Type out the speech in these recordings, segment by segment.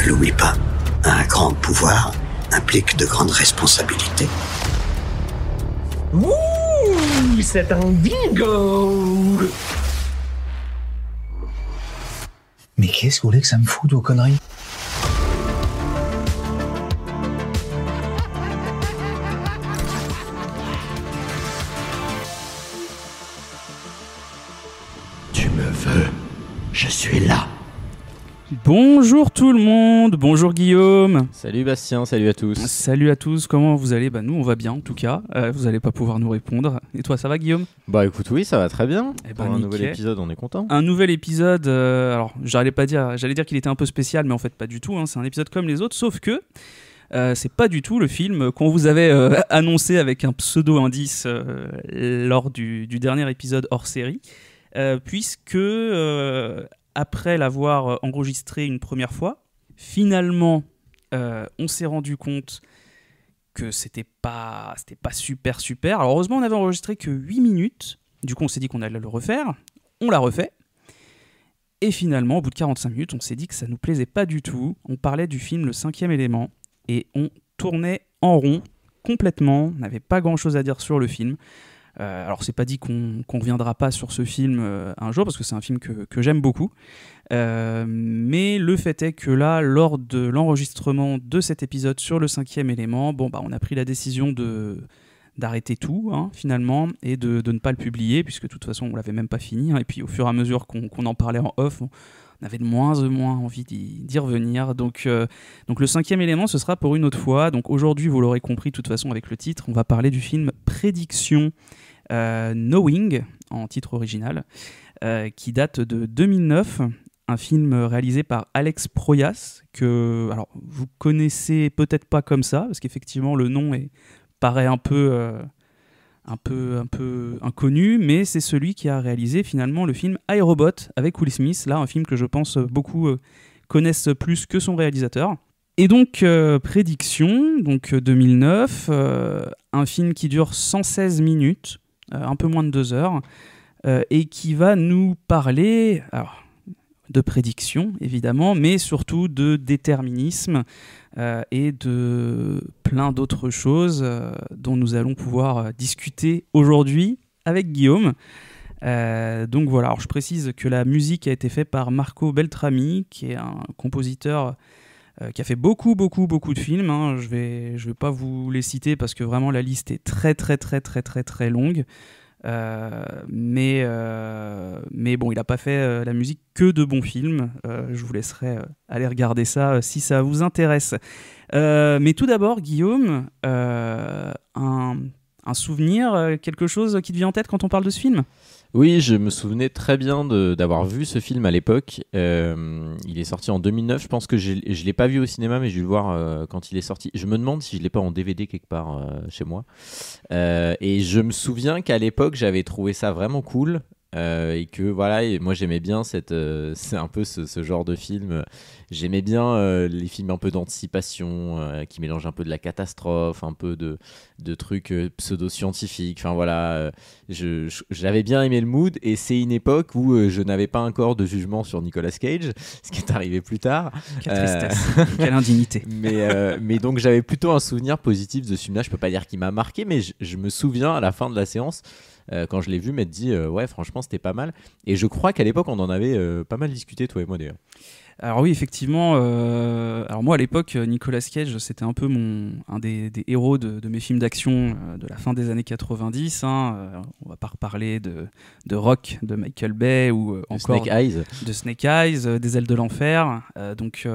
Ne l'oublie pas, un grand pouvoir implique de grandes responsabilités. Ouh, c'est un bingo! Mais qu'est-ce que vous voulez que ça me foute vos conneries? Tu me veux, je suis là. Bonjour tout le monde, bonjour Guillaume. Salut Bastien, salut à tous. Salut à tous, comment vous allez ? Nous on va bien en tout cas, vous n'allez pas pouvoir nous répondre. Et toi ça va Guillaume ? Bah écoute oui, ça va très bien. Pour un nouvel épisode, on est content. Un nouvel épisode, alors j'allais dire qu'il était un peu spécial, mais en fait pas du tout, c'est un épisode comme les autres, sauf que c'est pas du tout le film qu'on vous avait annoncé avec un pseudo-indice lors du dernier épisode hors série, puisque après l'avoir enregistré une première fois, finalement, on s'est rendu compte que c'était pas super. Alors heureusement, on avait enregistré que 8 minutes. Du coup, on s'est dit qu'on allait le refaire. On l'a refait. Et finalement, au bout de 45 minutes, on s'est dit que ça nous plaisait pas du tout. On parlait du film Le Cinquième Élément et on tournait en rond complètement. On n'avait pas grand-chose à dire sur le film. Alors c'est pas dit qu'on reviendra pas sur ce film un jour parce que c'est un film que j'aime beaucoup, mais le fait est que là, lors de l'enregistrement de cet épisode sur le cinquième élément, on a pris la décision d'arrêter tout finalement et de ne pas le publier puisque de toute façon on l'avait même pas fini, et puis au fur et à mesure qu'on en parlait en off, on avait de moins en moins envie d'y revenir. Donc le cinquième élément, ce sera pour une autre fois. Donc aujourd'hui, vous l'aurez compris de toute façon avec le titre, on va parler du film Prédiction, Knowing en titre original, qui date de 2009, un film réalisé par Alex Proyas, que alors, vous connaissez peut-être pas comme ça, parce qu'effectivement le nom paraît un peu inconnu, mais c'est celui qui a réalisé finalement le film iRobot avec Will Smith, là un film que je pense beaucoup connaissent plus que son réalisateur. Et donc Prédiction, donc 2009, un film qui dure 116 minutes, un peu moins de 2 heures, et qui va nous parler de prédiction évidemment, mais surtout de déterminisme et de plein d'autres choses dont nous allons pouvoir discuter aujourd'hui avec Guillaume. Donc voilà, alors je précise que la musique a été faite par Marco Beltrami, qui est un compositeur qui a fait beaucoup de films. Je vais pas vous les citer parce que vraiment la liste est très longue. Mais bon, il n'a pas fait la musique que de bons films. Je vous laisserai aller regarder ça si ça vous intéresse. Mais tout d'abord, Guillaume, un souvenir, quelque chose qui te vient en tête quand on parle de ce film ? Oui, je me souvenais très bien d'avoir vu ce film à l'époque. Il est sorti en 2009. Je pense que je ne l'ai pas vu au cinéma, mais j'ai dû le voir quand il est sorti. Je me demande si je ne l'ai pas en DVD quelque part chez moi. Et je me souviens qu'à l'époque, j'avais trouvé ça vraiment cool. Et que voilà, et moi j'aimais bien c'est un peu ce genre de film. J'aimais bien les films un peu d'anticipation qui mélangent un peu de la catastrophe, un peu de trucs pseudo-scientifiques. Enfin voilà, j'avais bien aimé le mood, et c'est une époque où je n'avais pas encore de jugement sur Nicolas Cage, ce qui est arrivé plus tard. Quelle tristesse, quelle indignité. Mais donc j'avais plutôt un souvenir positif de ce film-là. Je peux pas dire qu'il m'a marqué, mais je me souviens à la fin de la séance, quand je l'ai vu, m'être dit ouais, franchement c'était pas mal. Et je crois qu'à l'époque on en avait pas mal discuté, toi et moi d'ailleurs. Alors oui, effectivement, alors moi à l'époque, Nicolas Cage, c'était un peu un des héros de mes films d'action de la fin des années 90. On va pas reparler de Rock de Michael Bay ou encore de Snake Eyes, des Ailes de l'Enfer. Donc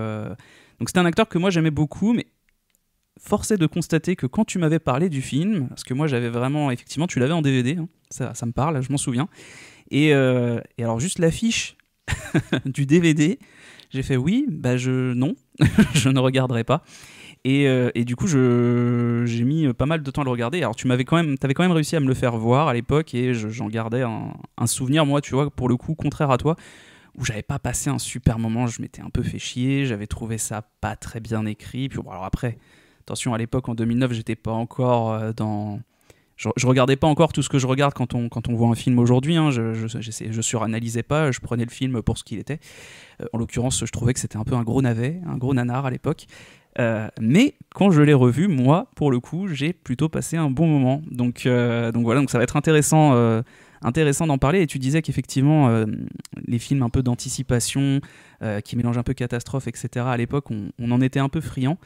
c'était un acteur que moi j'aimais beaucoup, mais force est de constater que quand tu m'avais parlé du film, parce que moi j'avais vraiment, effectivement, tu l'avais en DVD, ça me parle, je m'en souviens. Et alors juste l'affiche du DVD, j'ai fait oui, non, je ne regarderai pas. Et du coup, j'ai mis pas mal de temps à le regarder. Alors t'avais quand même réussi à me le faire voir à l'époque, et j'en gardais un souvenir, moi, tu vois, pour le coup, contraire à toi, où j'avais pas passé un super moment. Je m'étais un peu fait chier, j'avais trouvé ça pas très bien écrit. Puis bon, alors après, attention, à l'époque, en 2009, j'étais pas encore je regardais pas encore tout ce que je regarde quand on voit un film aujourd'hui, hein. Je suranalysais pas, je prenais le film pour ce qu'il était. En l'occurrence, je trouvais que c'était un peu un gros navet, un gros nanar à l'époque. Mais quand je l'ai revu, moi, pour le coup, j'ai plutôt passé un bon moment. Donc voilà, donc ça va être intéressant d'en parler. Et tu disais qu'effectivement, les films un peu d'anticipation, qui mélangent un peu catastrophe, etc., à l'époque, on en était un peu friand.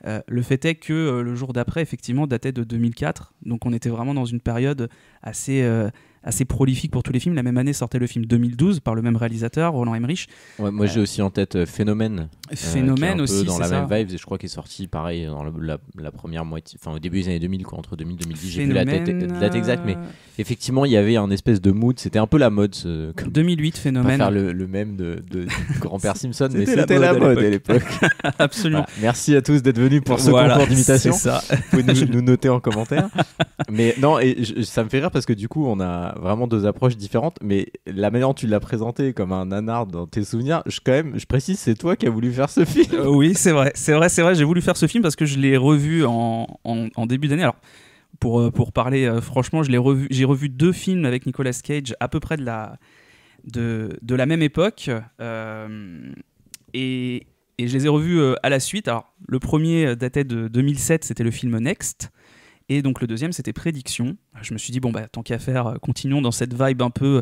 Le fait est que le jour d'après, effectivement, datait de 2004. Donc on était vraiment dans une période assez prolifique pour tous les films. La même année sortait le film 2012 par le même réalisateur, Roland Emmerich. Ouais, moi j'ai aussi en tête Phénomène. Phénomène qui est un peu aussi, dans c'est la ça. même vibe. Et je crois qu'il est sorti pareil dans la première moitié, enfin au début des années 2000, quoi, entre 2000 et 2010. J'ai plus la date exacte, mais effectivement il y avait un espèce de mood. C'était un peu la mode. 2008, Phénomène. Pas faire le même du grand-père Simpson, mais C'était c'était la mode à l'époque. Absolument. Voilà. Merci à tous d'être venus pour ce concours d'imitation. C'est ça. Vous pouvez nous noter en commentaire. Mais non, et ça me fait rire parce que du coup, on a vraiment deux approches différentes. Mais la manière dont tu l'as présenté comme un nanar dans tes souvenirs, je précise, c'est toi qui as voulu faire ce film. Oui, c'est vrai. J'ai voulu faire ce film parce que je l'ai revu en début d'année. Alors, pour parler franchement, j'ai revu 2 films avec Nicolas Cage à peu près de la même époque. Et je les ai revus à la suite. Alors, le premier datait de 2007, c'était le film Next. Et donc le deuxième, c'était Prédiction. Je me suis dit, bon, bah, tant qu'à faire, continuons dans cette vibe un peu,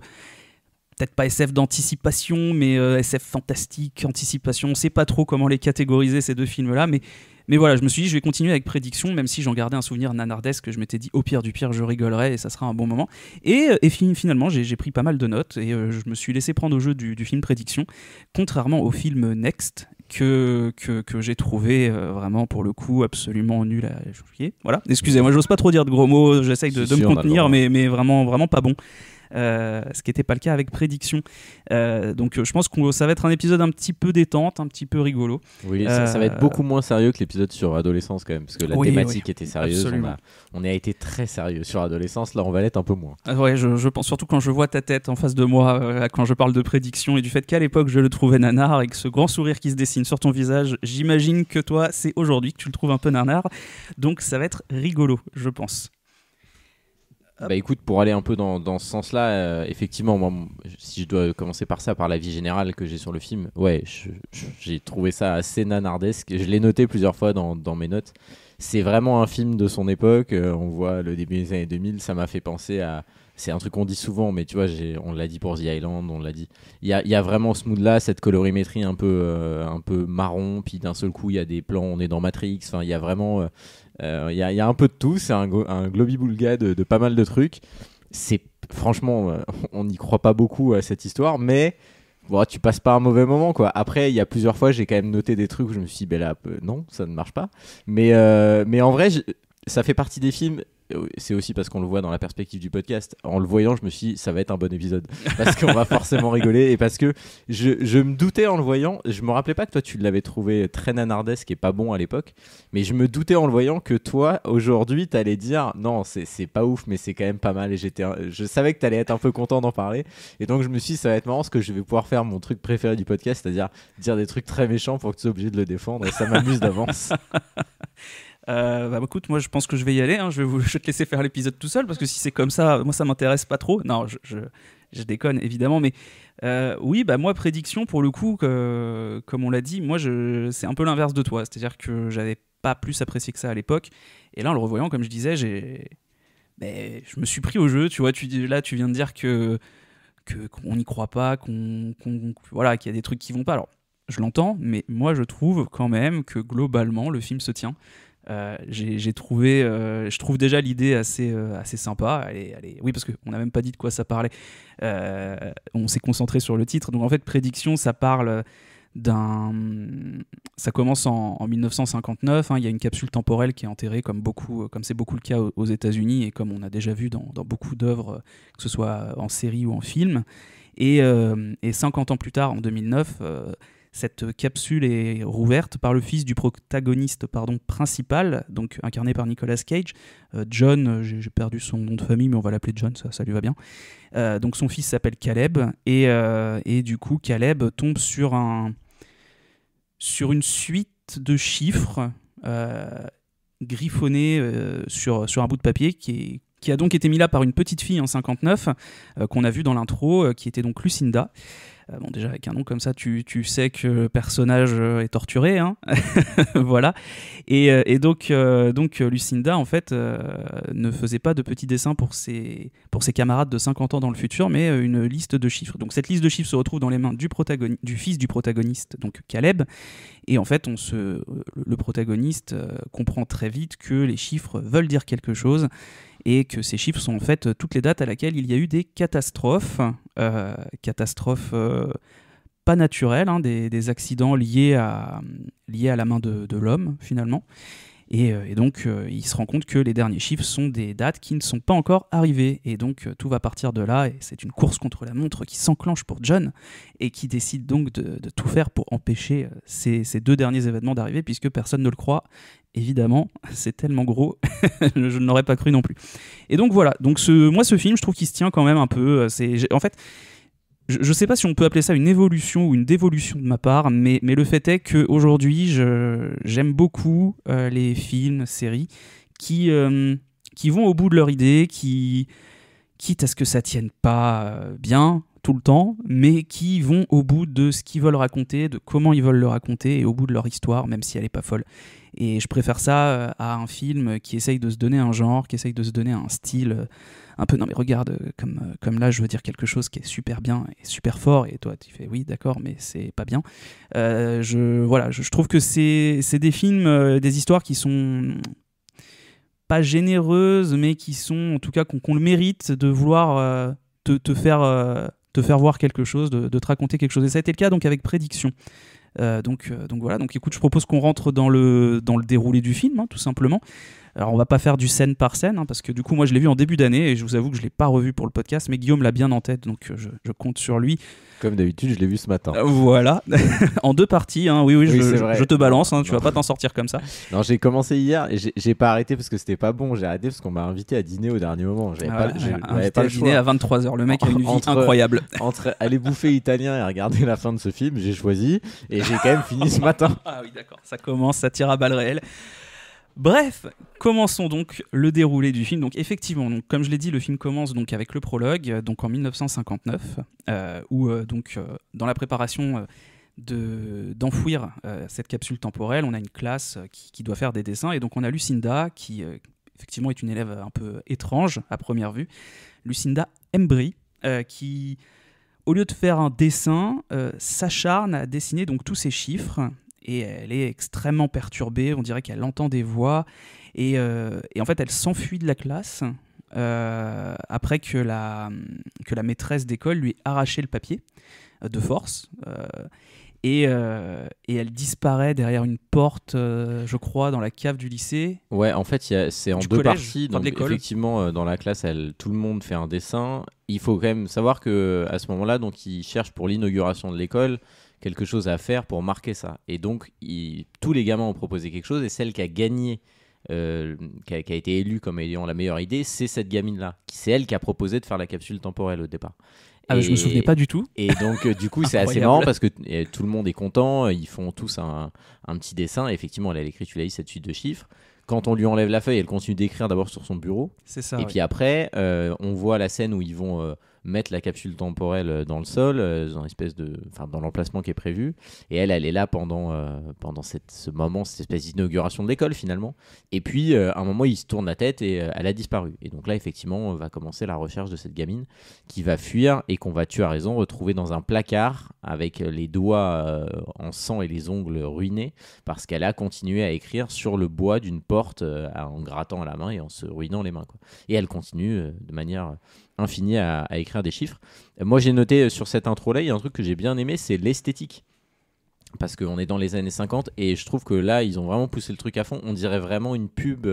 peut-être pas SF d'anticipation, mais SF fantastique, anticipation. On ne sait pas trop comment les catégoriser, ces 2 films-là. Mais voilà, je me suis dit, je vais continuer avec Prédiction, même si j'en gardais un souvenir nanardesque. Je m'étais dit, au pire du pire, je rigolerai et ça sera un bon moment. Et finalement, j'ai pris pas mal de notes et je me suis laissé prendre au jeu du film Prédiction, contrairement au film Next, que j'ai trouvé vraiment, pour le coup, absolument nul à chier. Voilà, excusez-moi, j'ose pas trop dire de gros mots, j'essaye de me contenir, mais vraiment, vraiment pas bon. Ce qui n'était pas le cas avec Prédiction. Donc je pense que ça va être un épisode un petit peu détente, un petit peu rigolo. Oui, ça va être beaucoup moins sérieux que l'épisode sur Adolescence quand même, parce que la thématique était sérieuse. On a été très sérieux sur Adolescence, là on va l'être un peu moins. Ouais, je pense surtout quand je vois ta tête en face de moi, quand je parle de Prédiction, et du fait qu'à l'époque je le trouvais nanar, avec ce grand sourire qui se dessine sur ton visage, j'imagine que toi c'est aujourd'hui que tu le trouves un peu nanar, donc ça va être rigolo, je pense. Bah écoute, pour aller un peu dans ce sens-là, effectivement, moi, si je dois commencer par ça, par l'avis général que j'ai sur le film, ouais, j'ai trouvé ça assez nanardesque. Je l'ai noté plusieurs fois dans mes notes. C'est vraiment un film de son époque. On voit le début des années 2000, ça m'a fait penser à... C'est un truc qu'on dit souvent, mais tu vois, on l'a dit pour The Island, on l'a dit. Il y a vraiment ce mood-là, cette colorimétrie un peu marron, puis d'un seul coup, il y a des plans, on est dans Matrix. Enfin, il y a vraiment... Il y a un peu de tout, c'est un globi-boulga de pas mal de trucs. Franchement, on n'y croit pas beaucoup à cette histoire, mais bon, tu passes pas un mauvais moment, quoi. Après, il y a plusieurs fois, j'ai quand même noté des trucs où je me suis dit, ben là, non, ça ne marche pas. Mais en vrai, ça fait partie des films. C'est aussi parce qu'on le voit dans la perspective du podcast. En le voyant, je me suis dit, ça va être un bon épisode. Parce qu'on va forcément rigoler. Et parce que je me doutais en le voyant. Je me rappelais pas que toi, tu l'avais trouvé très nanardesque et pas bon à l'époque. Mais je me doutais en le voyant que toi, aujourd'hui, t'allais dire, non, c'est pas ouf, mais c'est quand même pas mal. Et je savais que t'allais être un peu content d'en parler. Et donc, je me suis dit, ça va être marrant parce que je vais pouvoir faire mon truc préféré du podcast, c'est-à-dire dire des trucs très méchants pour que tu sois obligé de le défendre. Et ça m'amuse d'avance. Bah écoute, moi je pense que je vais y aller, hein. Je vais te laisser faire l'épisode tout seul parce que si c'est comme ça, moi ça m'intéresse pas trop. Non, je déconne évidemment, mais oui, bah moi Prédiction, pour le coup, comme on l'a dit, moi c'est un peu l'inverse de toi, c'est-à-dire que j'avais pas plus apprécié que ça à l'époque, et là en le revoyant, comme je disais, je me suis pris au jeu. Tu vois, tu viens de dire qu'on n'y croit pas, voilà, qu'il y a des trucs qui vont pas. Alors je l'entends, mais moi je trouve quand même que globalement le film se tient. Je trouve déjà l'idée assez sympa. Oui, parce qu'on n'a même pas dit de quoi ça parlait. On s'est concentré sur le titre. Donc en fait, Prédiction, ça parle ça commence en 1959. Hein. Il y a une capsule temporelle qui est enterrée, comme c'est beaucoup le cas aux États-Unis et comme on a déjà vu dans beaucoup d'œuvres, que ce soit en série ou en film. Et 50 ans plus tard, en 2009, cette capsule est rouverte par le fils du protagoniste principal, donc incarné par Nicolas Cage, John, j'ai perdu son nom de famille, mais on va l'appeler John, ça lui va bien. Donc son fils s'appelle Caleb, et du coup Caleb tombe sur une suite de chiffres griffonnés sur un bout de papier qui est qui a donc été mis là par une petite fille en 59, qu'on a vu dans l'intro, qui était donc Lucinda. Bon, déjà avec un nom comme ça, tu sais que le personnage est torturé, hein. Voilà. Et donc Lucinda, en fait, ne faisait pas de petits dessins pour ses camarades de 50 ans dans le futur, mais une liste de chiffres. Donc cette liste de chiffres se retrouve dans les mains du fils du protagoniste, donc Caleb. Et en fait, le protagoniste comprend très vite que les chiffres veulent dire quelque chose, et que ces chiffres sont en fait toutes les dates à laquelle il y a eu des catastrophes, pas naturelles, hein, des accidents liés à la main de l'homme finalement. Et donc il se rend compte que les derniers chiffres sont des dates qui ne sont pas encore arrivées, et donc tout va partir de là, et c'est une course contre la montre qui s'enclenche pour John, et qui décide donc de tout faire pour empêcher ces 2 derniers événements d'arriver, puisque personne ne le croit. Évidemment, c'est tellement gros, je ne l'aurais pas cru non plus. Et donc voilà, donc ce film, je trouve qu'il se tient quand même un peu. En fait, je ne sais pas si on peut appeler ça une évolution ou une dévolution de ma part, mais le fait est qu'aujourd'hui, j'aime beaucoup les films, séries qui vont au bout de leur idée, quitte à ce que ça tienne pas bien tout le temps, mais qui vont au bout de ce qu'ils veulent raconter, de comment ils veulent le raconter, et au bout de leur histoire, même si elle n'est pas folle. Et je préfère ça à un film qui essaye de se donner un genre, qui essaye de se donner un style un peu... Non mais regarde, comme là je veux dire quelque chose qui est super bien et super fort, et toi tu fais oui d'accord mais c'est pas bien. Je trouve que c'est des films, des histoires qui sont pas généreuses, mais qui sont en tout cas qu'on le mérite de vouloir te faire voir quelque chose, de te raconter quelque chose. Et ça a été le cas donc avec Prédiction. Donc voilà, donc écoute, je propose qu'on rentre dans le déroulé du film, hein, tout simplement. Alors on va pas faire du scène par scène, hein, parce que du coup moi je l'ai vu en début d'année, et je vous avoue que je l'ai pas revu pour le podcast, mais Guillaume l'a bien en tête, donc je compte sur lui. Comme d'habitude, je l'ai vu ce matin. Voilà, en 2 parties, hein. Oui, je te balance, hein, tu Non. vas pas t'en sortir comme ça. Non, j'ai commencé hier et j'ai pas arrêté parce que c'était pas bon. J'ai arrêté parce qu'on m'a invité à dîner au dernier moment. J'avais pas le dîner choix. à 23h, le mec a une vie incroyable. Entre aller bouffer italien et regarder la fin de ce film, j'ai choisi, et j'ai quand même fini ce matin. Ah oui, d'accord, ça tire à balles réelles. Bref, commençons donc le déroulé du film. Donc effectivement, donc, comme je l'ai dit, le film commence donc avec le prologue, donc en 1959, où dans la préparation d'enfouir cette capsule temporelle, on a une classe qui doit faire des dessins, et donc on a Lucinda qui effectivement est une élève un peu étrange à première vue, Lucinda Embry, qui au lieu de faire un dessin, s'acharne à dessiner donc tous ces chiffres. Et elle est extrêmement perturbée, on dirait qu'elle entend des voix, et en fait elle s'enfuit de la classe après que la maîtresse d'école lui ait arraché le papier de force, et elle disparaît derrière une porte, je crois, dans la cave du lycée. Ouais, en fait c'est en Du 2 collège, parties, enfin, de donc l'école. effectivement tout le monde fait un dessin. Il faut quand même savoir qu'à ce moment-là, donc, ils cherchent pour l'inauguration de l'école quelque chose à faire pour marquer ça. Et donc, tous les gamins ont proposé quelque chose, et celle qui a gagné, qui a été élue comme ayant la meilleure idée, c'est cette gamine-là. C'est elle qui a proposé de faire la capsule temporelle au départ. Ah, je me souvenais pas du tout. Et donc, du coup, c'est assez Incroyable. marrant parce que tout le monde est content, ils font tous un petit dessin. Et effectivement, elle a écrit, tu l'as dit, cette suite de chiffres. Quand on lui enlève la feuille, elle continue d'écrire d'abord sur son bureau. C'est ça. Et puis après, on voit la scène où ils vont mettre la capsule temporelle dans le sol, dans l'emplacement qui est prévu. Et elle est là pendant ce moment, cette espèce d'inauguration de l'école finalement. Et puis, à un moment, il se tourne la tête et elle a disparu. Et donc là, effectivement, on va commencer la recherche de cette gamine qui va fuir et qu'on va, tu as raison, retrouver dans un placard avec les doigts en sang et les ongles ruinés parce qu'elle a continué à écrire sur le bois d'une porte en grattant à la main et en se ruinant les mains, quoi. Et elle continue de manière infinie à écrire des chiffres. Moi, j'ai noté sur cette intro-là, il y a un truc que j'ai bien aimé, c'est l'esthétique. Parce qu'on est dans les années 50 et je trouve que là, ils ont vraiment poussé le truc à fond. On dirait vraiment une pub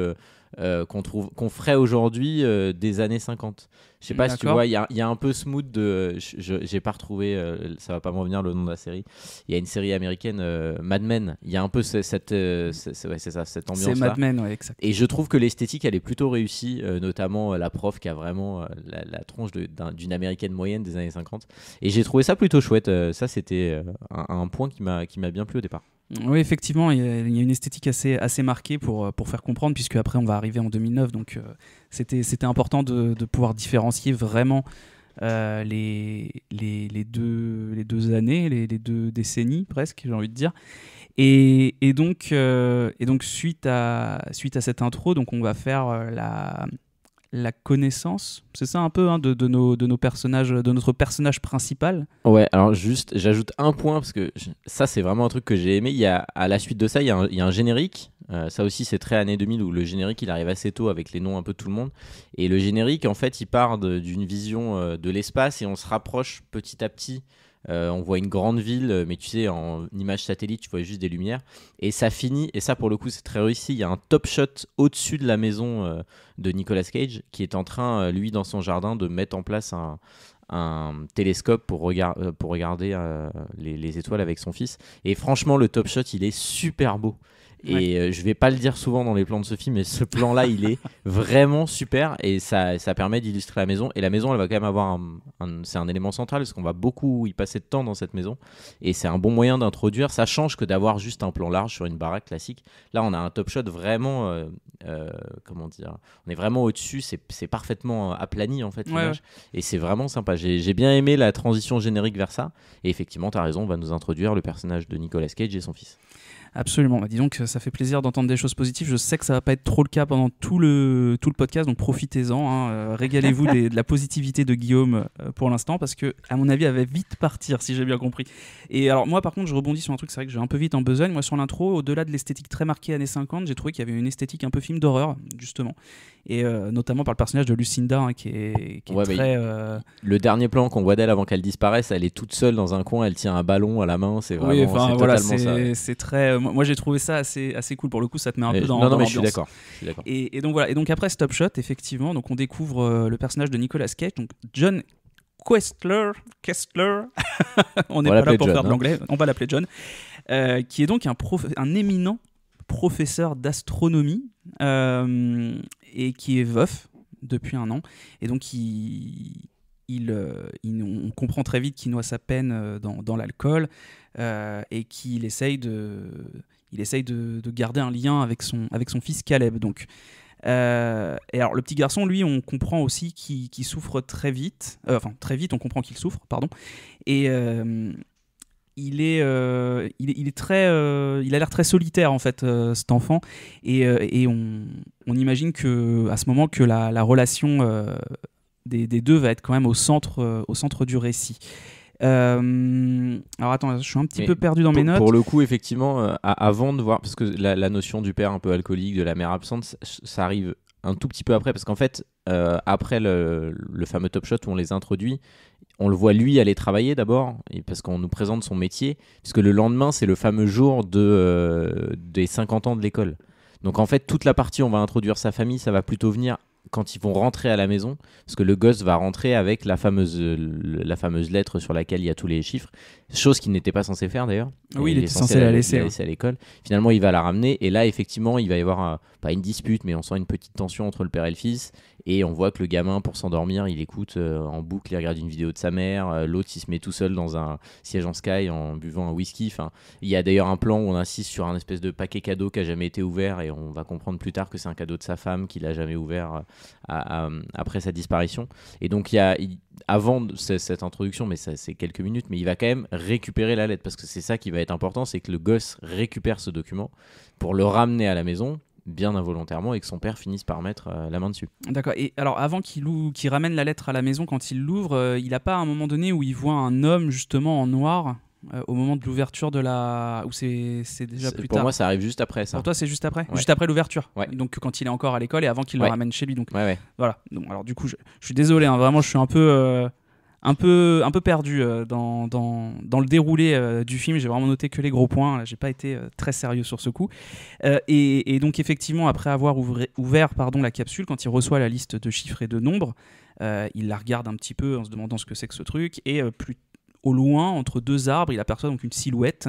qu'on ferait aujourd'hui des années 50. Je sais pas si tu vois, il y a un peu ce mood de... j'ai pas retrouvé, ça va pas me revenir le nom de la série. Il y a une série américaine, Mad Men. Il y a un peu cette ambiance-là. C'est Mad Men, ouais, exact. Et je trouve que l'esthétique, elle est plutôt réussie, notamment la prof qui a vraiment la tronche d'une américaine moyenne des années 50. Et j'ai trouvé ça plutôt chouette. Ça, c'était un point qui m'a bien plu au départ. Oui, effectivement, il y a une esthétique assez marquée pour faire comprendre, puisque après on va arriver en 2009, donc c'était important de pouvoir différencier vraiment les deux années, les deux décennies presque, j'ai envie de dire. Et donc suite à cette intro, donc on va faire la connaissance, c'est ça un peu, hein, de nos personnages, de notre personnage principal. Ouais, alors juste, j'ajoute un point parce que ça, c'est vraiment un truc que j'ai aimé. À la suite de ça, il y a un générique. Ça aussi, c'est très années 2000 où le générique il arrive assez tôt avec les noms un peu de tout le monde. Et le générique, en fait, il part d'une vision de l'espace et on se rapproche petit à petit. On voit une grande ville, mais tu sais, en image satellite, tu vois juste des lumières. Et ça finit, et ça pour le coup, c'est très réussi. Il y a un top shot au-dessus de la maison de Nicolas Cage qui est en train, lui, dans son jardin, de mettre en place un télescope pour regarder les étoiles avec son fils. Et franchement, le top shot, il est super beau. Et je vais pas le dire souvent dans les plans de ce film, mais ce plan-là, il est vraiment super et ça permet d'illustrer la maison. Et la maison, elle va quand même avoir c'est un élément central parce qu'on va beaucoup y passer de temps dans cette maison. Et c'est un bon moyen d'introduire. Ça change que d'avoir juste un plan large sur une baraque classique. Là, on a un top shot vraiment, comment dire, on est vraiment au-dessus. C'est parfaitement aplani en fait l'image. Et c'est vraiment sympa. J'ai bien aimé la transition générique vers ça. Et effectivement, tu as raison, on va nous introduire le personnage de Nicolas Cage et son fils. Absolument, bah dis donc ça fait plaisir d'entendre des choses positives. Je sais que ça va pas être trop le cas pendant tout le podcast, donc profitez-en, hein. Régalez-vous de la positivité de Guillaume pour l'instant, parce que à mon avis elle va vite partir si j'ai bien compris. Et alors moi par contre je rebondis sur un truc, c'est vrai que j'ai un peu vite en besogne. Moi sur l'intro, au-delà de l'esthétique très marquée années 50, j'ai trouvé qu'il y avait une esthétique un peu film d'horreur justement, et notamment par le personnage de Lucinda, hein, qui est très... Le dernier plan qu'on voit d'elle avant qu'elle disparaisse, elle est toute seule dans un coin, elle tient un ballon à la main, c'est vraiment totalement ça. C'est très... Moi j'ai trouvé ça assez cool, pour le coup ça te met un peu dans mais l'ambiance. je suis d'accord. Et donc voilà, et donc après Stop Shot, effectivement, donc on découvre le personnage de Nicolas Cage, donc John Kestler on n'est pas là pour faire de l'anglais, on va l'appeler John, qui est donc un éminent professeur d'astronomie et qui est veuf depuis 1 an, et donc on comprend très vite qu'il noie sa peine dans l'alcool, et qu'il essaye de garder un lien avec son fils Caleb. Donc, et alors le petit garçon, lui, on comprend aussi qu'il souffre très vite. Très vite, on comprend qu'il souffre, pardon. Et il a l'air très solitaire en fait, cet enfant. Et on imagine que à ce moment que la relation des deux va être quand même au centre du récit. Alors attends, je suis un petit peu perdu dans mes notes. Pour le coup, effectivement, avant de voir, parce que la notion du père un peu alcoolique, de la mère absente, ça arrive un tout petit peu après, parce qu'en fait, après le fameux top shot où on les introduit, on le voit lui aller travailler d'abord, parce qu'on nous présente son métier, puisque le lendemain, c'est le fameux jour des 50 ans de l'école. Donc en fait, toute la partie, on va introduire sa famille, ça va plutôt venir quand ils vont rentrer à la maison, parce que le gosse va rentrer avec la fameuse lettre sur laquelle il y a tous les chiffres, chose qu'il n'était pas censé faire d'ailleurs. Oui, il était censé la laisser à l'école. Finalement, il va la ramener, et là, effectivement, il va y avoir pas une dispute, mais on sent une petite tension entre le père et le fils, et on voit que le gamin, pour s'endormir, il écoute en boucle, il regarde une vidéo de sa mère, l'autre, il se met tout seul dans un siège en Sky en buvant un whisky. Enfin, il y a d'ailleurs un plan où on insiste sur un espèce de paquet cadeau qui n'a jamais été ouvert, et on va comprendre plus tard que c'est un cadeau de sa femme qu'il n'a jamais ouvert après sa disparition. Et donc avant cette introduction, mais ça c'est quelques minutes, mais il va quand même récupérer la lettre, parce que c'est ça qui va être important, c'est que le gosse récupère ce document pour le ramener à la maison, bien involontairement, et que son père finisse par mettre la main dessus. D'accord. Et alors avant qu'il ramène la lettre à la maison, quand il l'ouvre, il n'a pas un moment donné où il voit un homme justement en noir au moment de l'ouverture de la... Ou c'est déjà plus tard? Pour moi, ça arrive juste après ça. Pour toi, c'est juste après? Ouais. Juste après l'ouverture? Ouais. Donc quand il est encore à l'école et avant qu'il le ramène chez lui. Donc, ouais. Voilà. Donc, alors du coup, je suis désolé, hein, vraiment, je suis un peu perdu dans le déroulé du film. J'ai vraiment noté que les gros points. J'ai pas été très sérieux sur ce coup. Et donc effectivement, après avoir ouvert la capsule, quand il reçoit la liste de chiffres et de nombres, il la regarde un petit peu en se demandant ce que c'est que ce truc, et plus au loin, entre deux arbres, il aperçoit donc une silhouette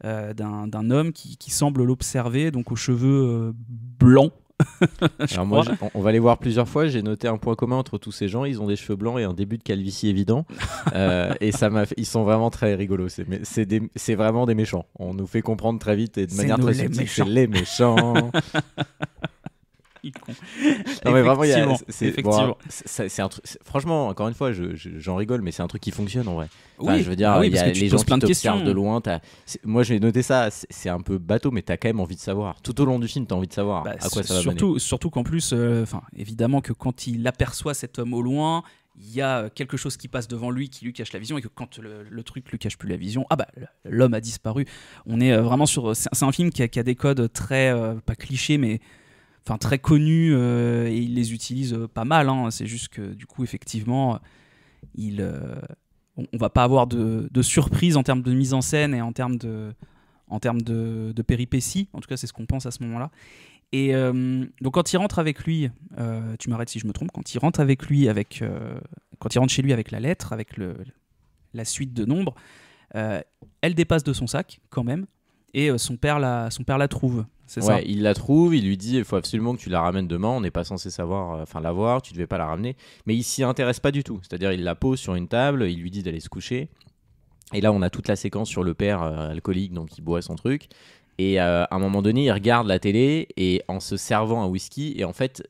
d'un homme qui semble l'observer, donc aux cheveux blancs, Alors moi, on va les voir plusieurs fois. J'ai noté un point commun entre tous ces gens. Ils ont des cheveux blancs et un début de calvitie évident. Et ils sont vraiment très rigolos. C'est vraiment des méchants. On nous fait comprendre très vite et de manière très subtile. C'est les méchants. Non mais vraiment, effectivement. C'est un truc. Franchement, encore une fois, j'en rigole, mais c'est un truc qui fonctionne en vrai. Enfin, Oui, je veux dire, il y a les gens qui t'observent de loin. Moi, j'ai noté ça. C'est un peu bateau, mais t'as quand même envie de savoir. Tout au long du film, t'as envie de savoir à quoi ça va mener. Surtout qu'en plus, évidemment que quand il aperçoit cet homme au loin, il y a quelque chose qui passe devant lui qui lui cache la vision, et que quand le truc lui cache plus la vision, l'homme a disparu. On est vraiment sur. C'est un film qui a des codes très pas clichés, mais très connus, et il les utilise pas mal. C'est juste que du coup, effectivement, on va pas avoir de surprise en termes de mise en scène et en termes de péripéties. En tout cas, c'est ce qu'on pense à ce moment-là. Et donc quand il rentre avec lui, tu m'arrêtes si je me trompe, quand il rentre chez lui avec la lettre, avec la suite de nombres, elle dépasse de son sac quand même, et son père la trouve. C'est ça. Il la trouve, il lui dit il faut absolument que tu la ramènes demain, on n'est pas censé la voir, tu devais pas la ramener. Mais il s'y intéresse pas du tout, c'est-à-dire il la pose sur une table, il lui dit d'aller se coucher. Et là on a toute la séquence sur le père alcoolique, donc il boit son truc. Et à un moment donné, il regarde la télé et en se servant un whisky, et en fait,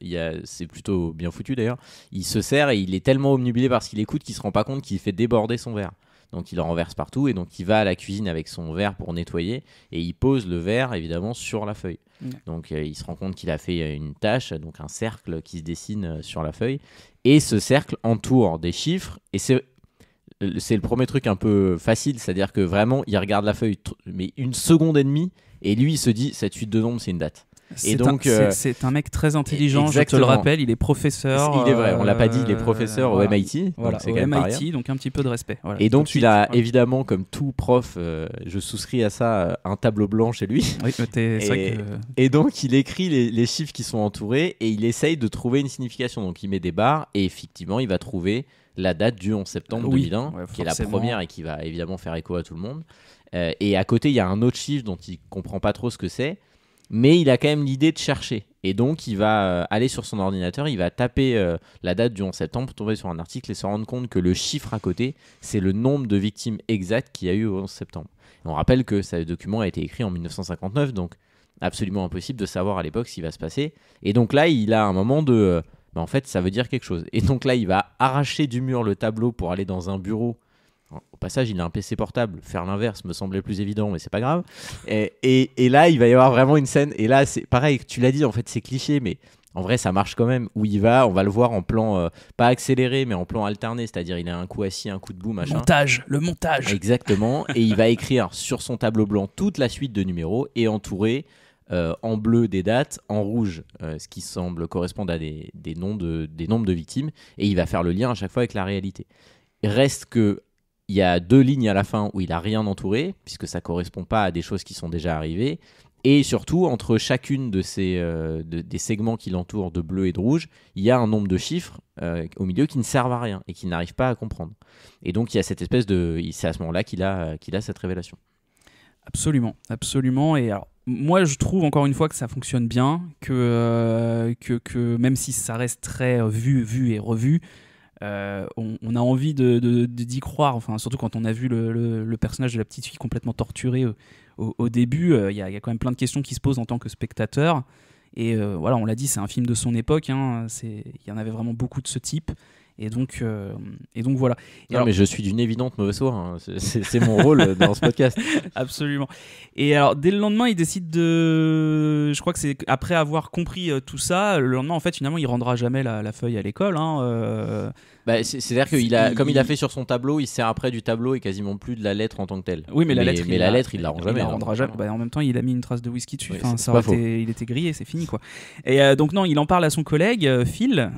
c'est plutôt bien foutu d'ailleurs, il se sert et il est tellement omnibulé par ce qu'il écoute qu'il se rend pas compte qu'il fait déborder son verre. Donc il en renverse partout, et donc il va à la cuisine avec son verre pour nettoyer, et il pose le verre évidemment sur la feuille. Donc il se rend compte qu'il a fait une tache, donc un cercle qui se dessine sur la feuille, et ce cercle entoure des chiffres, et c'est le premier truc un peu facile, c'est-à-dire que vraiment il regarde la feuille mais une seconde et demie, et lui il se dit cette suite de nombres c'est une date. C'est un mec très intelligent, exactement. Je te le rappelle, il est professeur. Il est vrai, on l'a pas dit, il est professeur au MIT. Voilà, c'est au quand même MIT, donc un petit peu de respect. Voilà, et donc il a évidemment, comme tout prof, je souscris à ça, un tableau blanc chez lui. Oui, c'est vrai que... Et donc il écrit les chiffres qui sont entourés, et il essaye de trouver une signification. Donc il met des barres, et effectivement il va trouver la date du 11 septembre 2001, qui est la première et qui va évidemment faire écho à tout le monde. Et à côté il y a un autre chiffre dont il comprend pas trop ce que c'est, mais il a quand même l'idée de chercher, et donc il va aller sur son ordinateur, il va taper la date du 11 septembre, tomber sur un article et se rendre compte que le chiffre à côté, c'est le nombre de victimes exact qu'il y a eu au 11 septembre. Et on rappelle que ce document a été écrit en 1959, donc absolument impossible de savoir à l'époque ce qui va se passer. Et donc là, il a un moment de... en fait, ça veut dire quelque chose. Et donc là, il va arracher du mur le tableau pour aller dans un bureau. Au passage, il a un PC portable. Faire l'inverse me semblait plus évident, mais c'est pas grave. Et là, il va y avoir vraiment une scène. Et là, c'est pareil, tu l'as dit, en fait, c'est cliché, mais en vrai, ça marche quand même. Où on va le voir en plan, pas accéléré, mais en plan alterné. C'est-à-dire, il a un coup assis, un coup debout, machin. Le montage. Exactement. Et il va écrire sur son tableau blanc toute la suite de numéros, et entouré en bleu des dates, en rouge ce qui semble correspondre à des nombres de victimes. Et il va faire le lien à chaque fois avec la réalité. Il reste que il y a 2 lignes à la fin où il n'a rien entouré, puisque ça ne correspond pas à des choses qui sont déjà arrivées. Et surtout, entre chacune de des segments qui l'entourent de bleu et de rouge, il y a un nombre de chiffres au milieu qui ne servent à rien et qu'il n'arrive pas à comprendre. Et donc, il y a cette espèce de... C'est à ce moment-là qu'il a cette révélation. Absolument, absolument. Et alors, moi, je trouve encore une fois que ça fonctionne bien, que même si ça reste très vu et revu, on a envie d'y croire, enfin, surtout quand on a vu le personnage de la petite fille complètement torturée au début. Il y a quand même plein de questions qui se posent en tant que spectateur, et voilà, on l'a dit, c'est un film de son époque, il y en avait vraiment beaucoup de ce type, et donc voilà. Et non, mais je suis d'une évidente mauvaise foi, c'est mon rôle dans ce podcast. Absolument. Et alors dès le lendemain, il décide je crois que c'est après avoir compris tout ça, le lendemain en fait finalement il rendra jamais la feuille à l'école, c'est-à-dire comme il a fait sur son tableau, il sert après du tableau et quasiment plus de la lettre en tant que telle. Oui, mais la lettre il la rend jamais. Il la rendra jamais. En même temps, il a mis une trace de whisky dessus. Oui, il était grillé, c'est fini quoi. Et donc non, il en parle à son collègue Phil,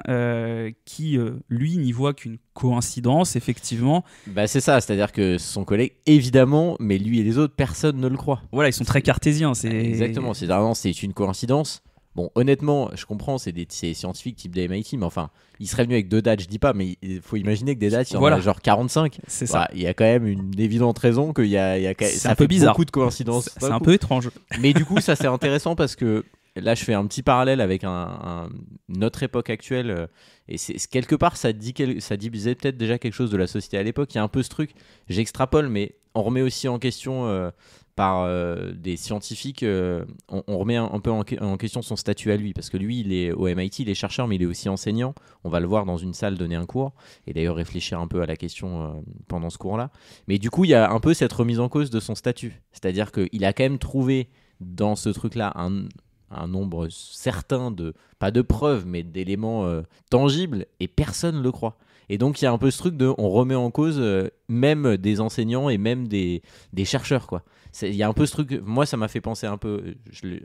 qui lui n'y voit qu'une coïncidence, effectivement. C'est ça, c'est-à-dire que son collègue, évidemment, mais lui et les autres, personne ne le croit. Voilà, ils sont très cartésiens. Exactement, c'est une coïncidence. Bon, honnêtement, je comprends, c'est scientifiques type des MIT, mais enfin, il serait venu avec 2 dates, je dis pas, mais il faut imaginer que des dates, il y en a genre 45. C'est ça. Il y a quand même une évidente raison qu'il y a c'est un peu bizarre. Beaucoup de coïncidences. C'est un peu étrange. Mais du coup, ça c'est intéressant parce que là je fais un petit parallèle avec notre époque actuelle, et quelque part ça disait peut-être déjà quelque chose de la société à l'époque. Il y a un peu ce truc, j'extrapole, mais on remet aussi en question par des scientifiques, on remet un peu en question son statut à lui, parce que lui il est au MIT, il est chercheur, mais il est aussi enseignant. On va le voir dans une salle donner un cours, et d'ailleurs réfléchir un peu à la question pendant ce cours-là. Mais du coup il y a un peu cette remise en cause de son statut, c'est-à-dire qu'il a quand même trouvé dans ce truc-là un nombre certain pas de preuves, mais d'éléments tangibles, et personne ne le croit. Et donc il y a un peu ce truc de, on remet en cause même des enseignants et même des chercheurs, quoi. Il y a un peu ce truc, moi ça m'a fait penser un peu,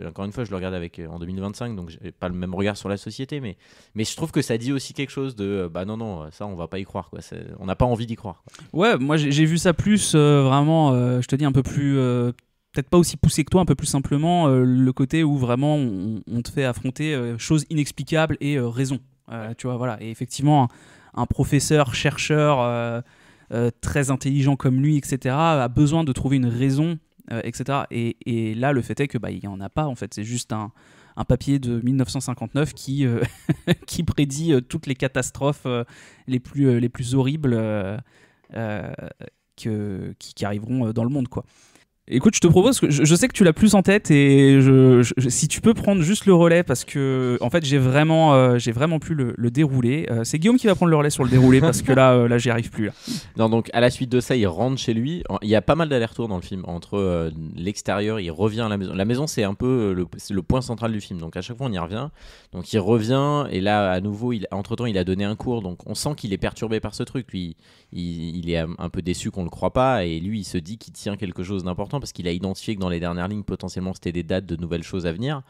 encore une fois je le regarde en 2025, donc j'ai pas le même regard sur la société, mais je trouve que ça dit aussi quelque chose de, non, ça on va pas y croire, quoi. On n'a pas envie d'y croire, quoi. Ouais, moi j'ai vu ça plus vraiment, je te dis un peu plus... peut-être pas aussi poussé que toi, un peu plus simplement, le côté où vraiment on te fait affronter choses inexplicables et raison. Tu vois, voilà. Et effectivement, un professeur, chercheur très intelligent comme lui, etc., a besoin de trouver une raison, etc. Et là, le fait est que il n'y en a pas, en fait. C'est juste un papier de 1959 qui prédit toutes les catastrophes les plus horribles qui arriveront dans le monde, quoi. Écoute, je te propose que je sais que tu l'as plus en tête, et si tu peux prendre juste le relais, parce que en fait j'ai vraiment pu le dérouler. C'est Guillaume qui va prendre le relais sur le déroulé parce que là j'y arrive plus là. Non, donc à la suite de ça, il rentre chez lui. Il y a pas mal d'allers-retours dans le film entre l'extérieur, il revient à la maison. La maison, c'est un peu c'est le point central du film. Donc à chaque fois on y revient. Donc il revient, et là à nouveau, entre-temps il a donné un cours. Donc on sent qu'il est perturbé par ce truc. Lui, il est un peu déçu qu'on le croit pas, et lui il se dit qu'il tient quelque chose d'important, parce qu'il a identifié que dans les dernières lignes potentiellement c'était des dates de nouvelles choses à venir,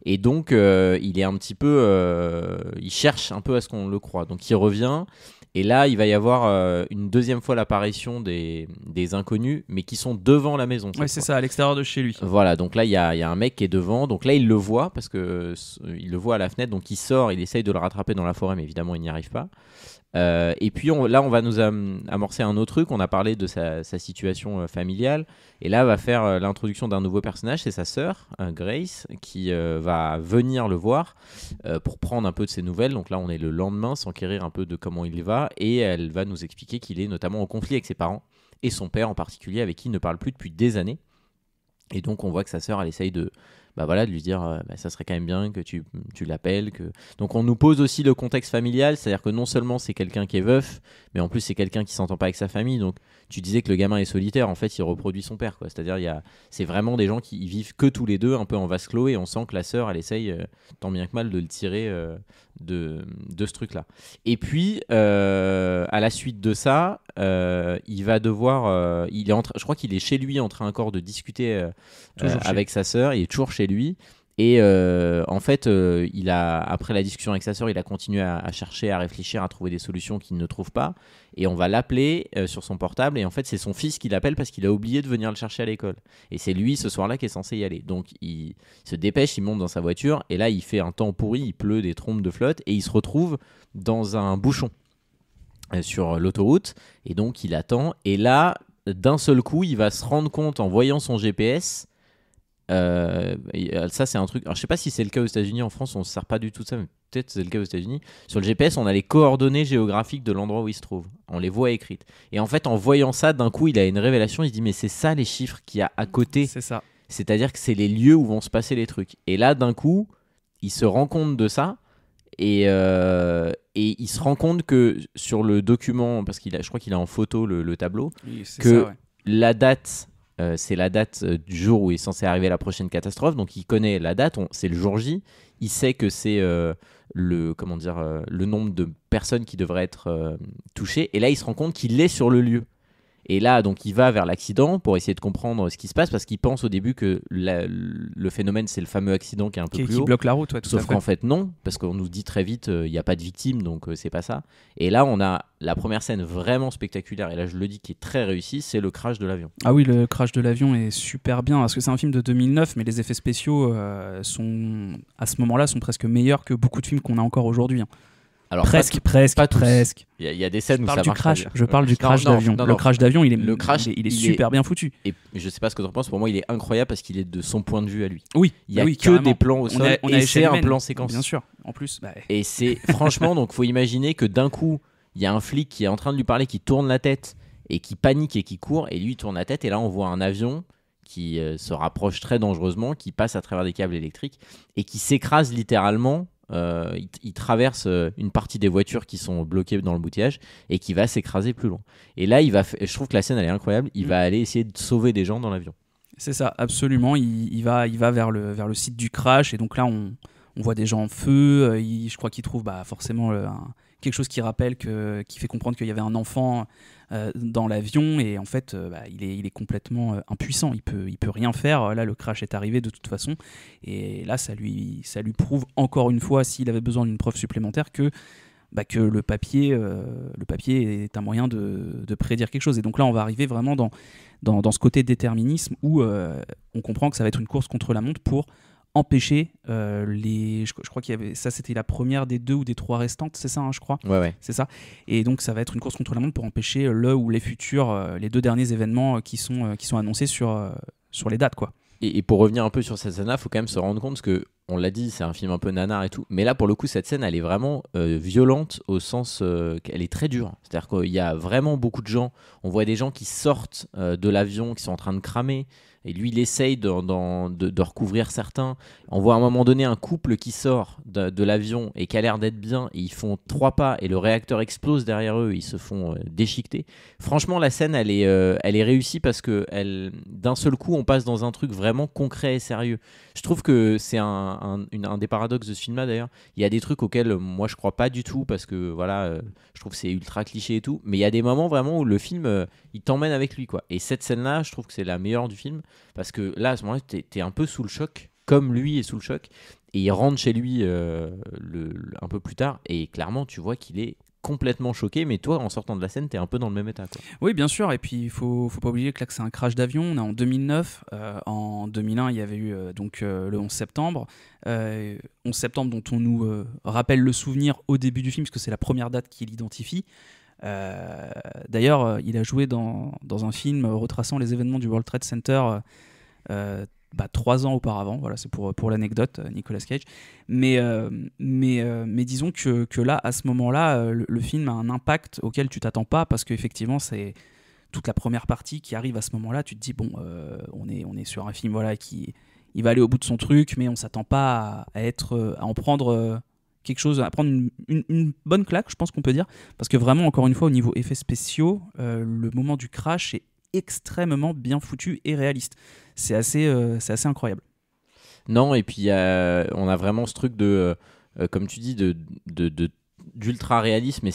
et donc il est un petit peu il cherche un peu à ce qu'on le croit. Donc il revient, et là il va y avoir une deuxième fois l'apparition des inconnus, mais qui sont devant la maison. Ouais, c'est ça, à l'extérieur de chez lui. Voilà, donc là il y a un mec qui est devant, donc là il le voit, parce que il le voit à la fenêtre, donc il sort, il essaye de le rattraper dans la forêt, mais évidemment il n'y arrive pas. Et puis là on va nous amorcer un autre truc. On a parlé de sa situation familiale, et là va faire l'introduction d'un nouveau personnage, c'est sa sœur Grace, qui va venir le voir pour prendre un peu de ses nouvelles. Donc là on est le lendemain, s'enquérir un peu de comment il va, et elle va nous expliquer qu'il est notamment en conflit avec ses parents, et son père en particulier, avec qui il ne parle plus depuis des années. Et donc on voit que sa sœur, elle essaye de lui dire ça serait quand même bien que tu l'appelles. Donc on nous pose aussi le contexte familial, c'est-à-dire que non seulement c'est quelqu'un qui est veuf, mais en plus c'est quelqu'un qui s'entend pas avec sa famille. Donc tu disais que le gamin est solitaire, en fait il reproduit son père, quoi. C'est-à-dire c'est vraiment des gens qui y vivent que tous les deux, un peu en vase clos, et on sent que la sœur elle essaye tant bien que mal de le tirer de ce truc-là. Et puis à la suite de ça, il va devoir je crois qu'il est chez lui en train encore de discuter avec sa sœur. Il est toujours chez lui, et en fait après la discussion avec sa sœur, il a continué à chercher, à réfléchir, à trouver des solutions qu'il ne trouve pas, et on va l'appeler sur son portable, et en fait c'est son fils qui l'appelle parce qu'il a oublié de venir le chercher à l'école, et c'est lui ce soir-là qui est censé y aller. Donc il se dépêche, il monte dans sa voiture, et là il fait un temps pourri, il pleut des trompes de flotte, et il se retrouve dans un bouchon sur l'autoroute, et donc il attend, et là d'un seul coup il va se rendre compte en voyant son GPS. Ça c'est un truc, alors je sais pas si c'est le cas aux États-Unis. En France on se sert pas du tout de ça, mais peut-être c'est le cas aux États-Unis. Sur le GPS on a les coordonnées géographiques de l'endroit où il se trouve, on les voit écrites, et en fait en voyant ça, d'un coup il a une révélation. Il se dit mais c'est ça les chiffres qu'il y a à côté, C'est ça. c'est-à-dire que c'est les lieux où vont se passer les trucs. Et là d'un coup il se rend compte de ça, et il se rend compte que sur le document, parce je crois qu'il a en photo le tableau, Oui, c'est que ça, ouais. la date, c'est la date du jour où est censé arriver la prochaine catastrophe. Donc il connaît la date, c'est le jour J. Il sait que c'est le nombre de personnes qui devraient être touchées. Et là il se rend compte qu'il est sur le lieu. Et là, donc, il va vers l'accident pour essayer de comprendre ce qui se passe, parce qu'il pense au début que le phénomène, c'est le fameux accident qui est un peu plus Qui haut. bloque la route, ouais, tout Sauf à fait. qu'en fait, non, parce qu'on nous dit très vite, il n'y a pas de victime, donc c'est pas ça. Et là, on a la première scène vraiment spectaculaire, et là, je le dis, qui est très réussie, c'est le crash de l'avion. Ah oui, le crash de l'avion est super bien, parce que c'est un film de 2009, mais les effets spéciaux à ce moment-là sont presque meilleurs que beaucoup de films qu'on a encore aujourd'hui, hein. Alors, Presque. pas tous. Je Il y a des scènes où ça parle du marche crash. pas bien. Je parle du crash Non, d'avion. non, Le non. crash d'avion, il Le crash, est il super bien foutu. Et je sais pas ce que t'en penses, pour moi il est incroyable parce qu'il est de son point de vue à lui. Oui, Il y a oui, que carrément. des plans au sol On est à et échelle c'est un humaine, plan séquence. Bien sûr. En plus, Et c'est franchement, donc faut imaginer que d'un coup il y a un flic qui est en train de lui parler, qui tourne la tête et qui panique et qui court, et lui il tourne la tête et là on voit un avion qui se rapproche très dangereusement, qui passe à travers des câbles électriques et qui s'écrase littéralement. Il traverse une partie des voitures qui sont bloquées dans le boutillage et qui va s'écraser plus loin. Et là, je trouve que la scène elle est incroyable. Il va aller essayer de sauver des gens dans l'avion. c'est ça, absolument. Il va vers le site du crash et donc là on voit des gens en feu. Je crois qu'il trouve forcément quelque chose qui rappelle qui fait comprendre qu'il y avait un enfant dans l'avion et en fait il est complètement impuissant. Il peut rien faire. Là le crash est arrivé de toute façon et là ça lui prouve encore une fois, s'il avait besoin d'une preuve supplémentaire, que le papier est un moyen de prédire quelque chose. Et donc là on va arriver vraiment dans ce côté déterminisme où on comprend que ça va être une course contre la montre pour empêcher je crois qu'il y avait ça, c'était la première des 2 ou des 3 restantes, c'est ça, hein, je crois. Ouais. C'est ça. Et donc ça va être une course contre la montre pour empêcher le ou les futurs, les 2 derniers événements qui sont annoncés sur les dates, quoi. Et pour revenir un peu sur cette scène-là, faut quand même se rendre compte que, on l'a dit, c'est un film un peu nanar et tout, mais là pour le coup cette scène elle est vraiment violente au sens qu'elle est très dure. C'est-à-dire qu'il y a vraiment beaucoup de gens, on voit des gens qui sortent de l'avion, qui sont en train de cramer, et lui il essaye de recouvrir certains. On voit à un moment donné un couple qui sort de l'avion et qui a l'air d'être bien, et ils font 3 pas et le réacteur explose derrière eux, ils se font déchiqueter. Franchement la scène elle est réussie parce que d'un seul coup on passe dans un truc vraiment concret et sérieux. Je trouve que c'est un des paradoxes de ce film là d'ailleurs. Il y a des trucs auxquels moi je crois pas du tout parce que voilà, je trouve que c'est ultra cliché et tout, mais il y a des moments vraiment où le film il t'emmène avec lui, quoi. Et cette scène là je trouve que c'est la meilleure du film parce que là à ce moment là t'es un peu sous le choc comme lui est sous le choc, et il rentre chez lui un peu plus tard et clairement tu vois qu'il est complètement choqué, mais toi en sortant de la scène t'es un peu dans le même état, quoi. Oui, bien sûr, et puis il faut pas oublier que là que c'est un crash d'avion. On est en 2009, en 2001 il y avait eu le 11 septembre 11 septembre dont on nous rappelle le souvenir au début du film parce que c'est la première date qu'il identifie. D'ailleurs il a joué dans un film retraçant les événements du World Trade Center 3 ans auparavant. Voilà, c'est pour l'anecdote, Nicolas Cage. Mais disons que là, à ce moment-là, le film a un impact auquel tu t'attends pas parce qu'effectivement, c'est toute la première partie qui arrive à ce moment-là. Tu te dis, bon, on est sur un film qui il va aller au bout de son truc, mais on s'attend pas à en prendre quelque chose, à prendre une bonne claque, je pense qu'on peut dire. Parce que vraiment, encore une fois, au niveau effets spéciaux, le moment du crash est extrêmement bien foutu et réaliste. C'est assez incroyable. Non, et puis on a vraiment ce truc de, comme tu dis, d'ultra réalisme, et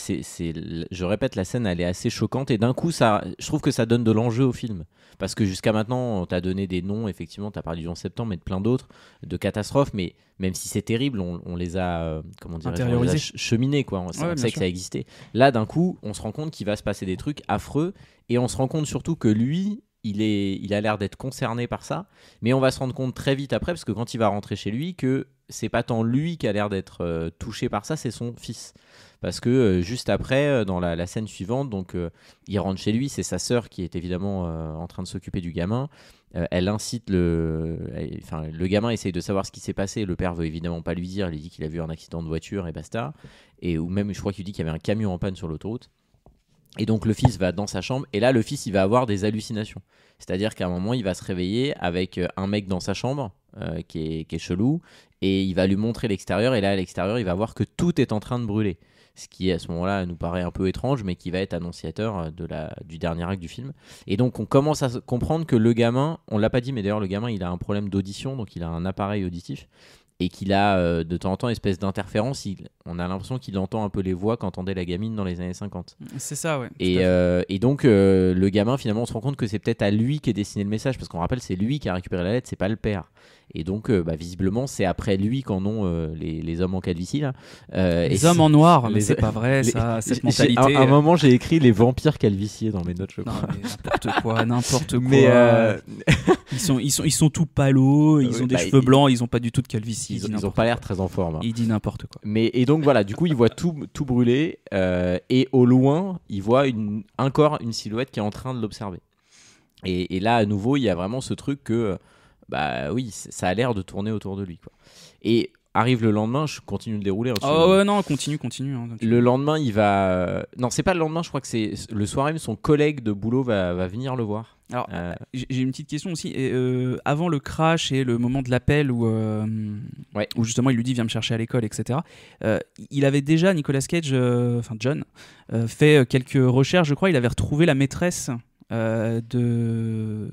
je répète, la scène elle est assez choquante, et d'un coup je trouve que ça donne de l'enjeu au film, parce que jusqu'à maintenant on t'a donné des noms, effectivement t'as parlé du 11 septembre mais de plein d'autres, de catastrophes, mais même si c'est terrible, on les a intériorisés, cheminés, quoi. On sait que ça existait. Là d'un coup on se rend compte qu'il va se passer des trucs affreux, et on se rend compte surtout que lui il a l'air d'être concerné par ça, mais on va se rendre compte très vite après, parce que quand il va rentrer chez lui, que c'est pas tant lui qui a l'air d'être touché par ça, c'est son fils. Parce que juste après, dans la scène suivante, donc il rentre chez lui, c'est sa sœur qui est évidemment en train de s'occuper du gamin. Elle incite le gamin essaye de savoir ce qui s'est passé. Le père veut évidemment pas lui dire. Il dit qu'il a vu un accident de voiture et basta. Ou même, je crois qu'il dit qu'il y avait un camion en panne sur l'autoroute. Et donc le fils va dans sa chambre, et là le fils il va avoir des hallucinations. C'est-à-dire qu'à un moment il va se réveiller avec un mec dans sa chambre qui est chelou, et il va lui montrer l'extérieur, et là à l'extérieur il va voir que tout est en train de brûler. Ce qui à ce moment-là nous paraît un peu étrange, mais qui va être annonciateur du dernier acte du film. Et donc on commence à comprendre que le gamin, on l'a pas dit, mais d'ailleurs le gamin il a un problème d'audition, donc il a un appareil auditif, et qu'il a de temps en temps une espèce d'interférence. On a l'impression qu'il entend un peu les voix qu'entendait la gamine dans les années 50. C'est ça, ouais. Et donc le gamin, finalement on se rend compte que c'est peut-être à lui qu'est destiné le message, parce qu'on rappelle c'est lui qui a récupéré la lettre, c'est pas le père. Et donc, visiblement, c'est après lui qu'en ont les hommes en calvitie. Là. Les hommes en noir, mais c'est pas vrai, ça, cette mentalité. À un moment, j'ai écrit les vampires calviciés dans mes notes, je crois. Non, mais n'importe quoi. Mais ils sont tout palos, ils ont des cheveux blancs, ils ont pas du tout de calvitie. Ils ont pas l'air très en forme. Hein. Il dit n'importe quoi. Et donc voilà, du coup, il voit tout brûler et au loin, il voit encore une silhouette qui est en train de l'observer. Et là, à nouveau, il y a vraiment ce truc que, oui, ça a l'air de tourner autour de lui, quoi. Et arrive le lendemain, je continue de dérouler. Non, continue. Le lendemain, il va. Non, c'est pas le lendemain, je crois que c'est le soir même, son collègue de boulot va venir le voir. Alors, j'ai une petite question aussi. Avant le crash et le moment de l'appel où justement il lui dit viens me chercher à l'école, etc. Il avait déjà, Nicolas Cage, John, fait quelques recherches, je crois. Il avait retrouvé la maîtresse de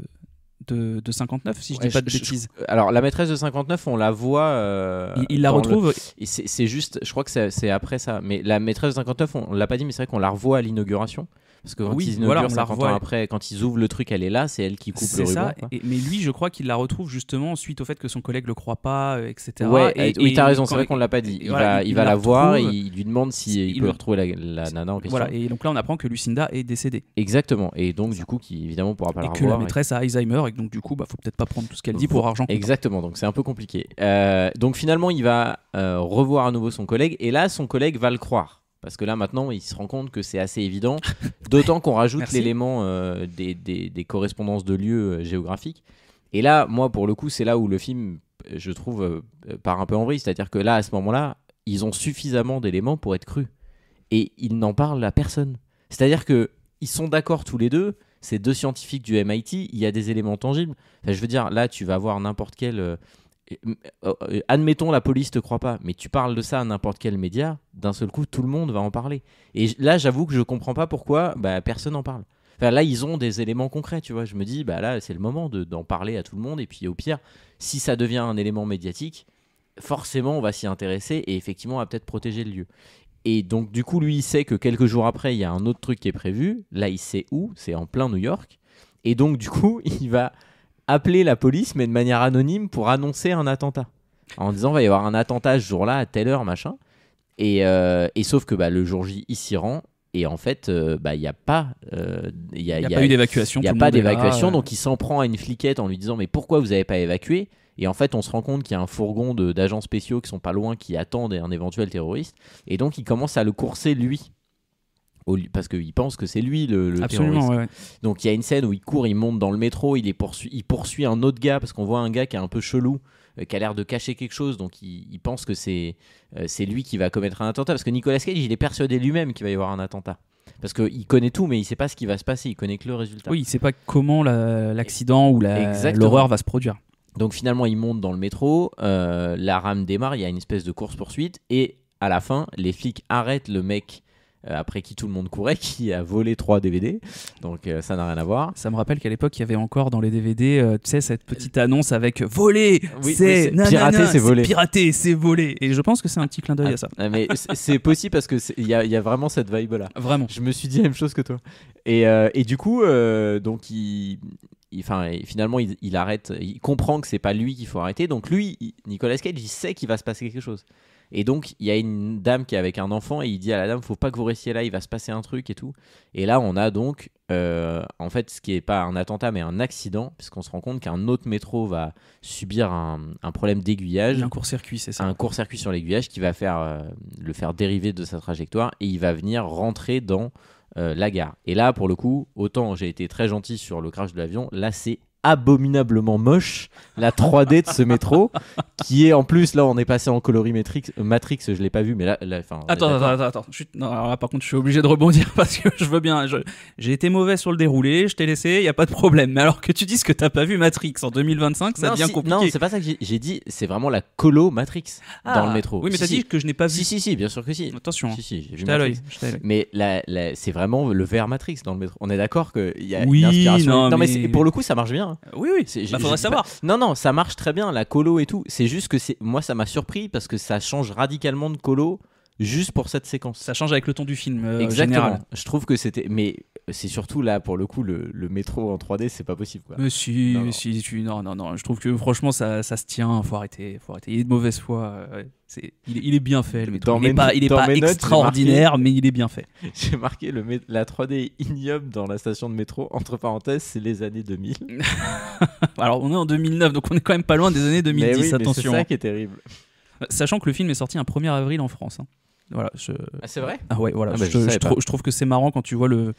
59, si je dis pas de bêtises. Alors la maîtresse de 59, on la voit. Il la retrouve. Et c'est juste, je crois que c'est après ça. Mais la maîtresse de 59, on l'a pas dit, mais c'est vrai qu'on la revoit à l'inauguration. Parce que quand ils inaugurent 50 ans après, quand ils ouvrent le truc, elle est là, c'est elle qui coupe le ruban. Mais lui, je crois qu'il la retrouve justement suite au fait que son collègue le croit pas, etc. Oui, t'as raison, c'est vrai qu'on l'a pas dit. Il va la voir et il lui demande s'il peut retrouver la nana en question. Voilà, et donc là, on apprend que Lucinda est décédée. Exactement, et donc du coup, qui évidemment pourra pas la revoir. Et que la maîtresse a Alzheimer, et donc du coup, faut peut-être pas prendre tout ce qu'elle dit pour argent comptant. Exactement, donc c'est un peu compliqué. Donc finalement, il va revoir à nouveau son collègue, et là, son collègue va le croire. Parce que là, maintenant, il se rend compte que c'est assez évident. D'autant qu'on rajoute l'élément des correspondances de lieux géographiques. Et là, moi, pour le coup, c'est là où le film, je trouve, part un peu en vrille. C'est-à-dire que là, à ce moment-là, ils ont suffisamment d'éléments pour être crus. Et ils n'en parlent à personne. C'est-à-dire qu'ils sont d'accord tous les deux. Ces deux scientifiques du MIT, il y a des éléments tangibles. Enfin, je veux dire, là, tu vas voir n'importe quel... admettons la police te croit pas, mais tu parles de ça à n'importe quel média, d'un seul coup tout le monde va en parler. Et là j'avoue que je comprends pas pourquoi personne n'en parle. Enfin, là ils ont des éléments concrets, tu vois. Je me dis là c'est le moment d'en parler à tout le monde, et puis au pire si ça devient un élément médiatique, forcément on va s'y intéresser et effectivement on va peut-être protéger le lieu. Et donc du coup lui il sait que quelques jours après il y a un autre truc qui est prévu. Là il sait où, c'est en plein New York, et donc du coup il va appeler la police, mais de manière anonyme, pour annoncer un attentat. En disant, il va y avoir un attentat ce jour-là, à telle heure, machin. Et sauf que le jour J, il s'y rend. Et en fait, il n'y a pas... Il n'y a pas eu d'évacuation. Il n'y a pas d'évacuation, donc il s'en prend à une fliquette en lui disant, mais pourquoi vous n'avez pas évacué ? Et en fait, on se rend compte qu'il y a un fourgon d'agents spéciaux qui sont pas loin, qui attendent un éventuel terroriste. Et donc, il commence à le courser, lui. Parce qu'il pense que c'est lui le terroriste. Ouais. Donc il y a une scène où il court, il monte dans le métro, il poursuit un autre gars, parce qu'on voit un gars qui est un peu chelou, qui a l'air de cacher quelque chose, donc il pense que c'est lui qui va commettre un attentat, parce que Nicolas Cage, il est persuadé lui-même qu'il va y avoir un attentat. Parce qu'il connaît tout, mais il ne sait pas ce qui va se passer, il connaît que le résultat. Oui, il ne sait pas comment l'accident ou l'horreur va se produire. Donc finalement, il monte dans le métro, la rame démarre, il y a une espèce de course-poursuite, et à la fin, les flics arrêtent le mec après qui tout le monde courait, qui a volé 3 DVD, donc ça n'a rien à voir. Ça me rappelle qu'à l'époque, il y avait encore dans les DVD, tu sais, cette petite annonce avec voler, c'est pirater, c'est voler. Pirater, c'est voler. Et je pense que c'est un petit clin d'œil à ça. Mais c'est possible parce que il y a vraiment cette vibe là. Vraiment. Je me suis dit la même chose que toi. Et du coup, donc finalement, il arrête. Il comprend que c'est pas lui qu'il faut arrêter. Donc lui, Nicolas Cage, il sait qu'il va se passer quelque chose. Et donc, il y a une dame qui est avec un enfant et il dit à la dame, faut pas que vous restiez là, il va se passer un truc et tout. Et là, on a donc, en fait, ce qui est pas un attentat, mais un accident, puisqu'on se rend compte qu'un autre métro va subir un problème d'aiguillage. Un court-circuit, c'est ça. Un court-circuit sur l'aiguillage qui va le faire dériver de sa trajectoire, et il va venir rentrer dans la gare. Et là, pour le coup, autant j'ai été très gentil sur le crash de l'avion, là, c'est abominablement moche, la 3D de ce métro, qui est en plus, là on est passé en colorimétrique Matrix, je l'ai pas vu, mais là attends. Non, alors là, par contre je suis obligé de rebondir parce que je veux bien, j'ai été mauvais sur le déroulé, je t'ai laissé, il y a pas de problème, mais alors que tu dises que t'as pas vu Matrix en 2025, ça devient compliqué. Non, c'est pas ça que j'ai dit, c'est vraiment la colo Matrix dans le métro. Oui, mais t'as dit que je n'ai pas vu. Si, bien sûr que si. Attention, j'ai vu j'étais à l'œil. Mais c'est vraiment le vert Matrix dans le métro. On est d'accord qu'il y a une inspiration. Non, mais pour le coup ça marche bien. Oui. Faudrait savoir. Non, ça marche très bien, la colo et tout. C'est juste que moi, ça m'a surpris parce que ça change radicalement de colo juste pour cette séquence. Ça change avec le ton du film. Exactement. Général. Je trouve que c'était. Mais c'est surtout là, pour le coup, le métro en 3D, c'est pas possible. Quoi. Mais si, non. Je trouve que franchement, ça se tient. Faut arrêter. Il est de mauvaise foi. Il est bien fait, le métro. Il est pas extraordinaire, mais il est bien fait. J'ai marqué la 3D ignoble dans la station de métro. Entre parenthèses, c'est les années 2000. Alors, on est en 2009, donc on est quand même pas loin des années 2010. Mais oui, attention. Mais c'est ça qui est terrible. Sachant que le film est sorti un 1er avril en France. Voilà, Ah, c'est vrai ? Ah ouais, voilà. Ah bah, je trouve que c'est marrant quand tu vois le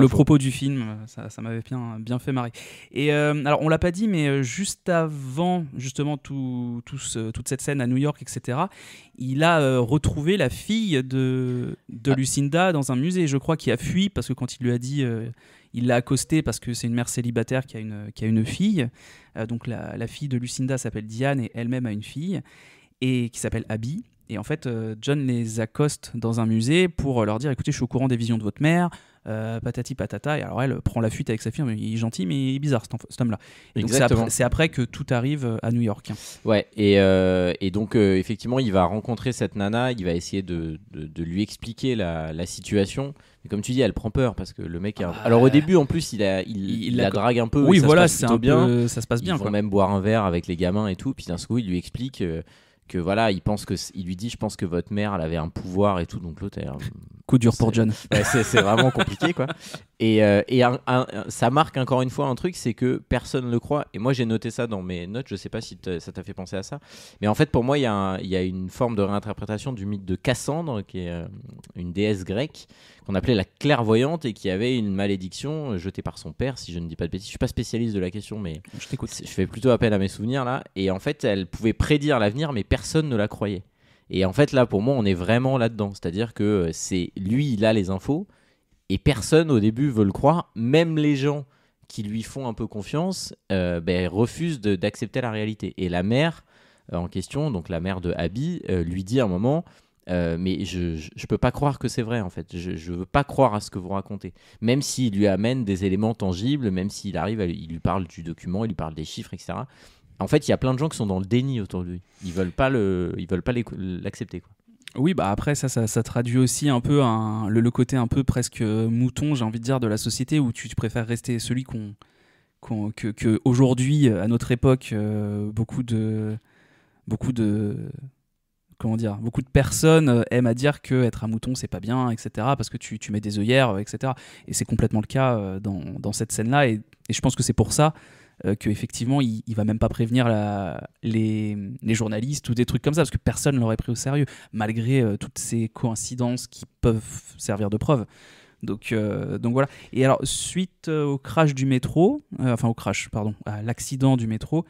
propos du film. Ça m'avait bien fait marrer. Et alors, on l'a pas dit, mais juste avant justement toute cette scène à New York, etc., il a retrouvé la fille de Lucinda dans un musée, je crois, qui a fui parce que quand il lui a dit... il l'a accostée parce que c'est une mère célibataire qui a une fille. Donc la fille de Lucinda s'appelle Diane et elle-même a une fille et qui s'appelle Abby. Et en fait, John les accoste dans un musée pour leur dire « Écoutez, je suis au courant des visions de votre mère, patati patata. » Et alors elle prend la fuite avec sa fille. Il est gentil, mais il est bizarre cet homme-là. Et donc c'est après que tout arrive à New York. Ouais, et donc effectivement, il va rencontrer cette nana, il va essayer de lui expliquer la situation. Mais comme tu dis, elle prend peur parce que le mec... Alors au début, en plus, il la drague un peu. Oui, et ça voilà, se passe plutôt bien. Ça se passe bien. Ils vont même boire un verre avec les gamins et tout. Puis d'un coup, il lui explique... que voilà, il lui dit je pense que votre mère elle avait un pouvoir et tout, donc l'autre coup dur pour John. Ouais, c'est vraiment compliqué quoi. Et ça marque encore une fois un truc, c'est que personne le croit. Et moi j'ai noté ça dans mes notes, je sais pas si ça t'a fait penser à ça, mais en fait pour moi il y a une forme de réinterprétation du mythe de Cassandre, qui est une déesse grecque qu'on appelait la clairvoyante et qui avait une malédiction jetée par son père, si je ne dis pas de bêtises. Je suis pas spécialiste de la question, mais je t'écoute. Je fais plutôt appel à mes souvenirs là. Et en fait elle pouvait prédire l'avenir, mais personne ne la croyait. Et en fait là pour moi on est vraiment là-dedans, c'est-à-dire que c'est lui, il a les infos et personne au début veut le croire, même les gens qui lui font un peu confiance refusent d'accepter la réalité. Et la mère en question, donc la mère de Abby, lui dit à un moment mais je peux pas croire que c'est vrai en fait, je veux pas croire à ce que vous racontez, même s'il lui amène des éléments tangibles, même s'il arrive il lui parle du document, il lui parle des chiffres, etc. En fait, il y a plein de gens qui sont dans le déni autour de lui. Ils veulent pas l'accepter, quoi. Oui, bah après ça traduit aussi un peu le côté un peu presque mouton, j'ai envie de dire, de la société, où tu préfères rester celui que aujourd'hui, à notre époque, beaucoup de personnes aiment à dire que être un mouton c'est pas bien, etc. parce que tu mets des œillères, etc. Et c'est complètement le cas dans cette scène-là. Et je pense que c'est pour ça qu'effectivement il va même pas prévenir les journalistes ou des trucs comme ça, parce que personne ne l'aurait pris au sérieux, malgré toutes ces coïncidences qui peuvent servir de preuve. Donc voilà. Et alors suite au crash du métro, à l'accident du métro,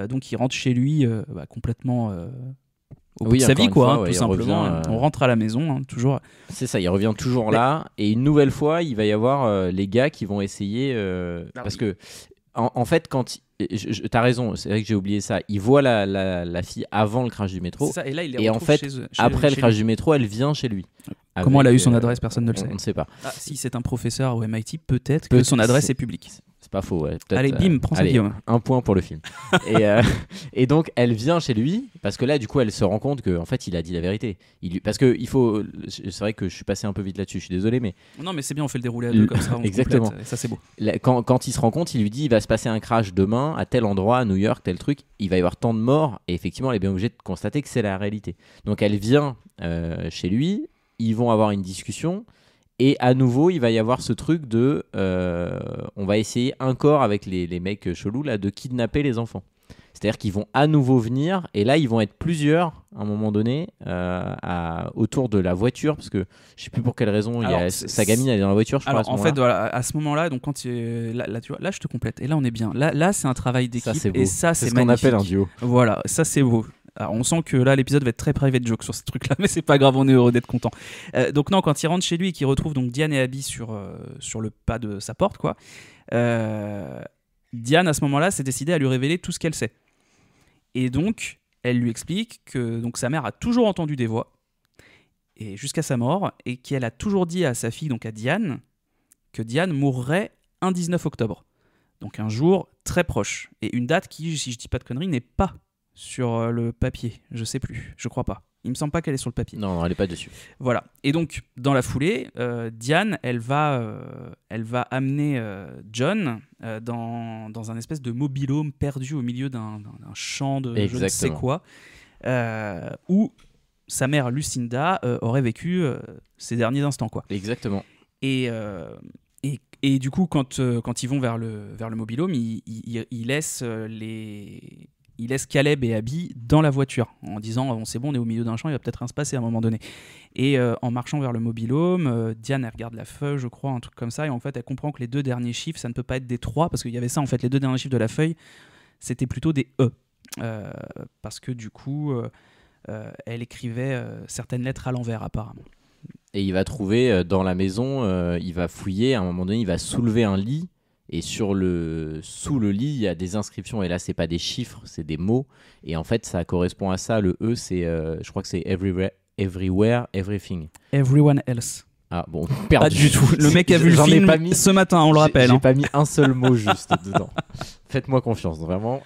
donc il rentre chez lui complètement au bout de sa vie, quoi, tout simplement. On rentre à la maison, toujours. C'est ça, il revient toujours là, et une nouvelle fois, il va y avoir les gars qui vont essayer, parce que en fait, t'as raison, c'est vrai que j'ai oublié ça. Il voit la fille avant le crash du métro. C'est ça, et là, il les et en fait, après le crash du métro, elle vient chez lui. Comment elle a eu son adresse, personne ne le sait. On ne sait pas. Si c'est un professeur au MIT, peut-être que son adresse est publique. C'est pas faux, ouais. Allez, bim, prends ça, Guillaume. Un point pour le film. Et donc, elle vient chez lui, parce que là, du coup, elle se rend compte qu'en fait, il a dit la vérité. Parce que c'est vrai que je suis passé un peu vite là-dessus, je suis désolé, mais... Non, mais c'est bien, on fait le déroulé à deux, comme ça, on exactement. complète, ça, c'est beau. Quand il se rend compte, il lui dit, il va se passer un crash demain, à tel endroit, à New York, tel truc, il va y avoir tant de morts, et effectivement, elle est bien obligée de constater que c'est la réalité. Donc, elle vient chez lui, ils vont avoir une discussion... Et à nouveau, il va y avoir ce truc de... on va essayer encore avec les mecs chelous là, de kidnapper les enfants. C'est-à-dire qu'ils vont à nouveau venir, et là, ils vont être plusieurs, à un moment donné, autour de la voiture, parce que je ne sais plus pour quelle raison, sa gamine, elle est dans la voiture, je crois, alors, en fait, voilà, à ce moment-là, donc, quand là, tu vois, là, je te complète, et là, on est bien. Là c'est un travail d'équipe, ça, et ça, c'est ce qu'on appelle un duo. Voilà, ça, c'est beau. Alors, on sent que là l'épisode va être très private joke sur ce truc là, mais c'est pas grave, on est heureux d'être content. Donc non, quand il rentre chez lui et qu'il retrouve donc Diane et Abby sur le pas de sa porte, quoi, Diane à ce moment-là s'est décidée à lui révéler tout ce qu'elle sait. Et donc elle lui explique que donc sa mère a toujours entendu des voix, et jusqu'à sa mort, et qu'elle a toujours dit à sa fille, donc à Diane, que Diane mourrait un 19 octobre. Donc un jour très proche, et une date qui, si je dis pas de conneries, n'est pas sur le papier, je sais plus, je crois pas. Il me semble pas qu'elle est sur le papier. Non, elle est pas dessus. Voilà. Et donc, dans la foulée, Diane, elle va amener John dans un espèce de mobil-home perdu au milieu d'un champ de je ne sais quoi, où sa mère Lucinda aurait vécu ses derniers instants, quoi. Exactement. Et du coup, quand ils vont vers le mobil-home, ils laissent il laisse Caleb et Abby dans la voiture en disant c'est bon, on est au milieu d'un champ, il va peut-être rien se passer à un moment donné. Et en marchant vers le mobil-home, Diane elle regarde la feuille, je crois, un truc comme ça, et en fait elle comprend que les 2 derniers chiffres, ça ne peut pas être des 3, parce qu'il y avait ça en fait, les 2 derniers chiffres de la feuille, c'était plutôt des E. Parce que du coup, elle écrivait certaines lettres à l'envers apparemment. Et il va trouver dans la maison, il va fouiller, à un moment donné, il va soulever un lit. Et sous le lit, il y a des inscriptions. Et là, c'est pas des chiffres, c'est des mots. Et en fait, ça correspond à ça. Le E, c'est, je crois que c'est everywhere, everything. Everyone else. Ah bon, perdu. Pas du tout. Le mec a vu le film ce matin, on le rappelle. J'ai pas mis un seul mot juste dedans. Faites-moi confiance, vraiment.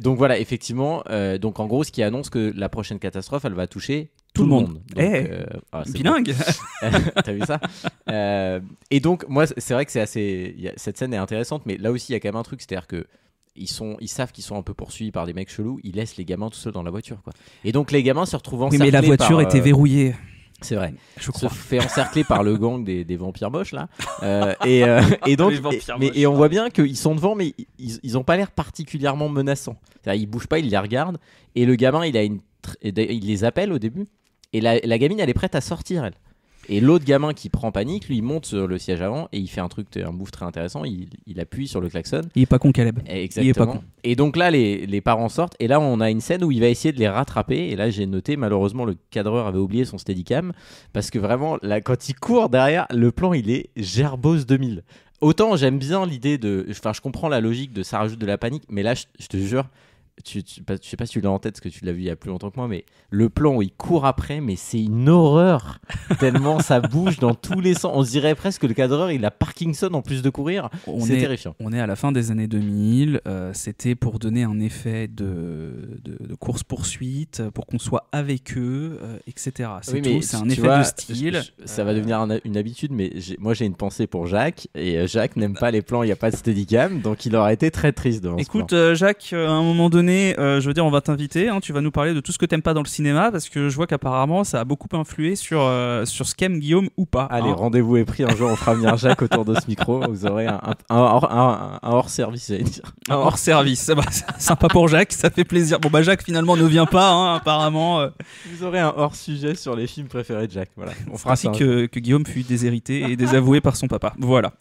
Donc voilà, effectivement. Donc en gros, ce qui annonce que la prochaine catastrophe, elle va toucher tout le monde. Donc, bilingue. T'as vu ça? Et donc, moi, c'est vrai que c'est assez. Cette scène est intéressante, mais là aussi, il y a quand même un truc, c'est-à-dire que ils savent qu'ils sont un peu poursuivis par des mecs chelous. Ils laissent les gamins tout seuls dans la voiture, quoi. Et donc les gamins se retrouvent encerclés. Oui, mais la voiture était verrouillée. C'est vrai. Je crois. Se fait encercler par le gang des vampires moches là. Et donc, et on voit bien qu'ils sont devant, mais ils ont pas l'air particulièrement menaçants. C'est-à-dire, ils bougent pas, ils les regardent. Et le gamin, il les appelle au début. Et la gamine, elle est prête à sortir, elle. Et l'autre gamin qui prend panique, lui, il monte sur le siège avant et il fait un move très intéressant. Il appuie sur le klaxon. Il est pas con, Caleb. Exactement. Il est pas con. Et donc là, les parents sortent. Et là, on a une scène où il va essayer de les rattraper. Et là, j'ai noté, malheureusement, le cadreur avait oublié son steadicam. Parce que vraiment, là, quand il court derrière, le plan, il est Gerbose 2000. Autant j'aime bien l'idée de. Enfin, je comprends la logique de ça rajoute de la panique. Mais là, je te jure. Je sais pas si tu l'as en tête parce que tu l'as vu il y a plus longtemps que moi, mais le plan où il court après, mais c'est une horreur tellement ça bouge dans tous les sens. On se dirait presque que le cadreur il a Parkinson en plus de courir. C'est terrifiant. On est à la fin des années 2000. C'était pour donner un effet de course-poursuite, pour qu'on soit avec eux, etc. C'est tout. C'est un effet de style. Ça va devenir une habitude, mais moi j'ai une pensée pour Jacques et Jacques n'aime pas les plans où il n'y a pas de steadicam, donc il aurait été très triste devant ce plan. Écoute, Jacques, à un moment donné, je veux dire, on va t'inviter, hein, tu vas nous parler de tout ce que t'aimes pas dans le cinéma, parce que je vois qu'apparemment ça a beaucoup influé sur ce qu'aime Guillaume ou pas. Allez, rendez-vous est pris, un jour on fera venir Jacques autour de ce micro, vous aurez un hors-service, j'allais dire. Un hors-service, bah, sympa pour Jacques, ça fait plaisir. Bon bah Jacques finalement ne vient pas, hein, apparemment. Vous aurez un hors-sujet sur les films préférés de Jacques, voilà. On fera ainsi que Guillaume fut déshérité et désavoué par son papa, voilà.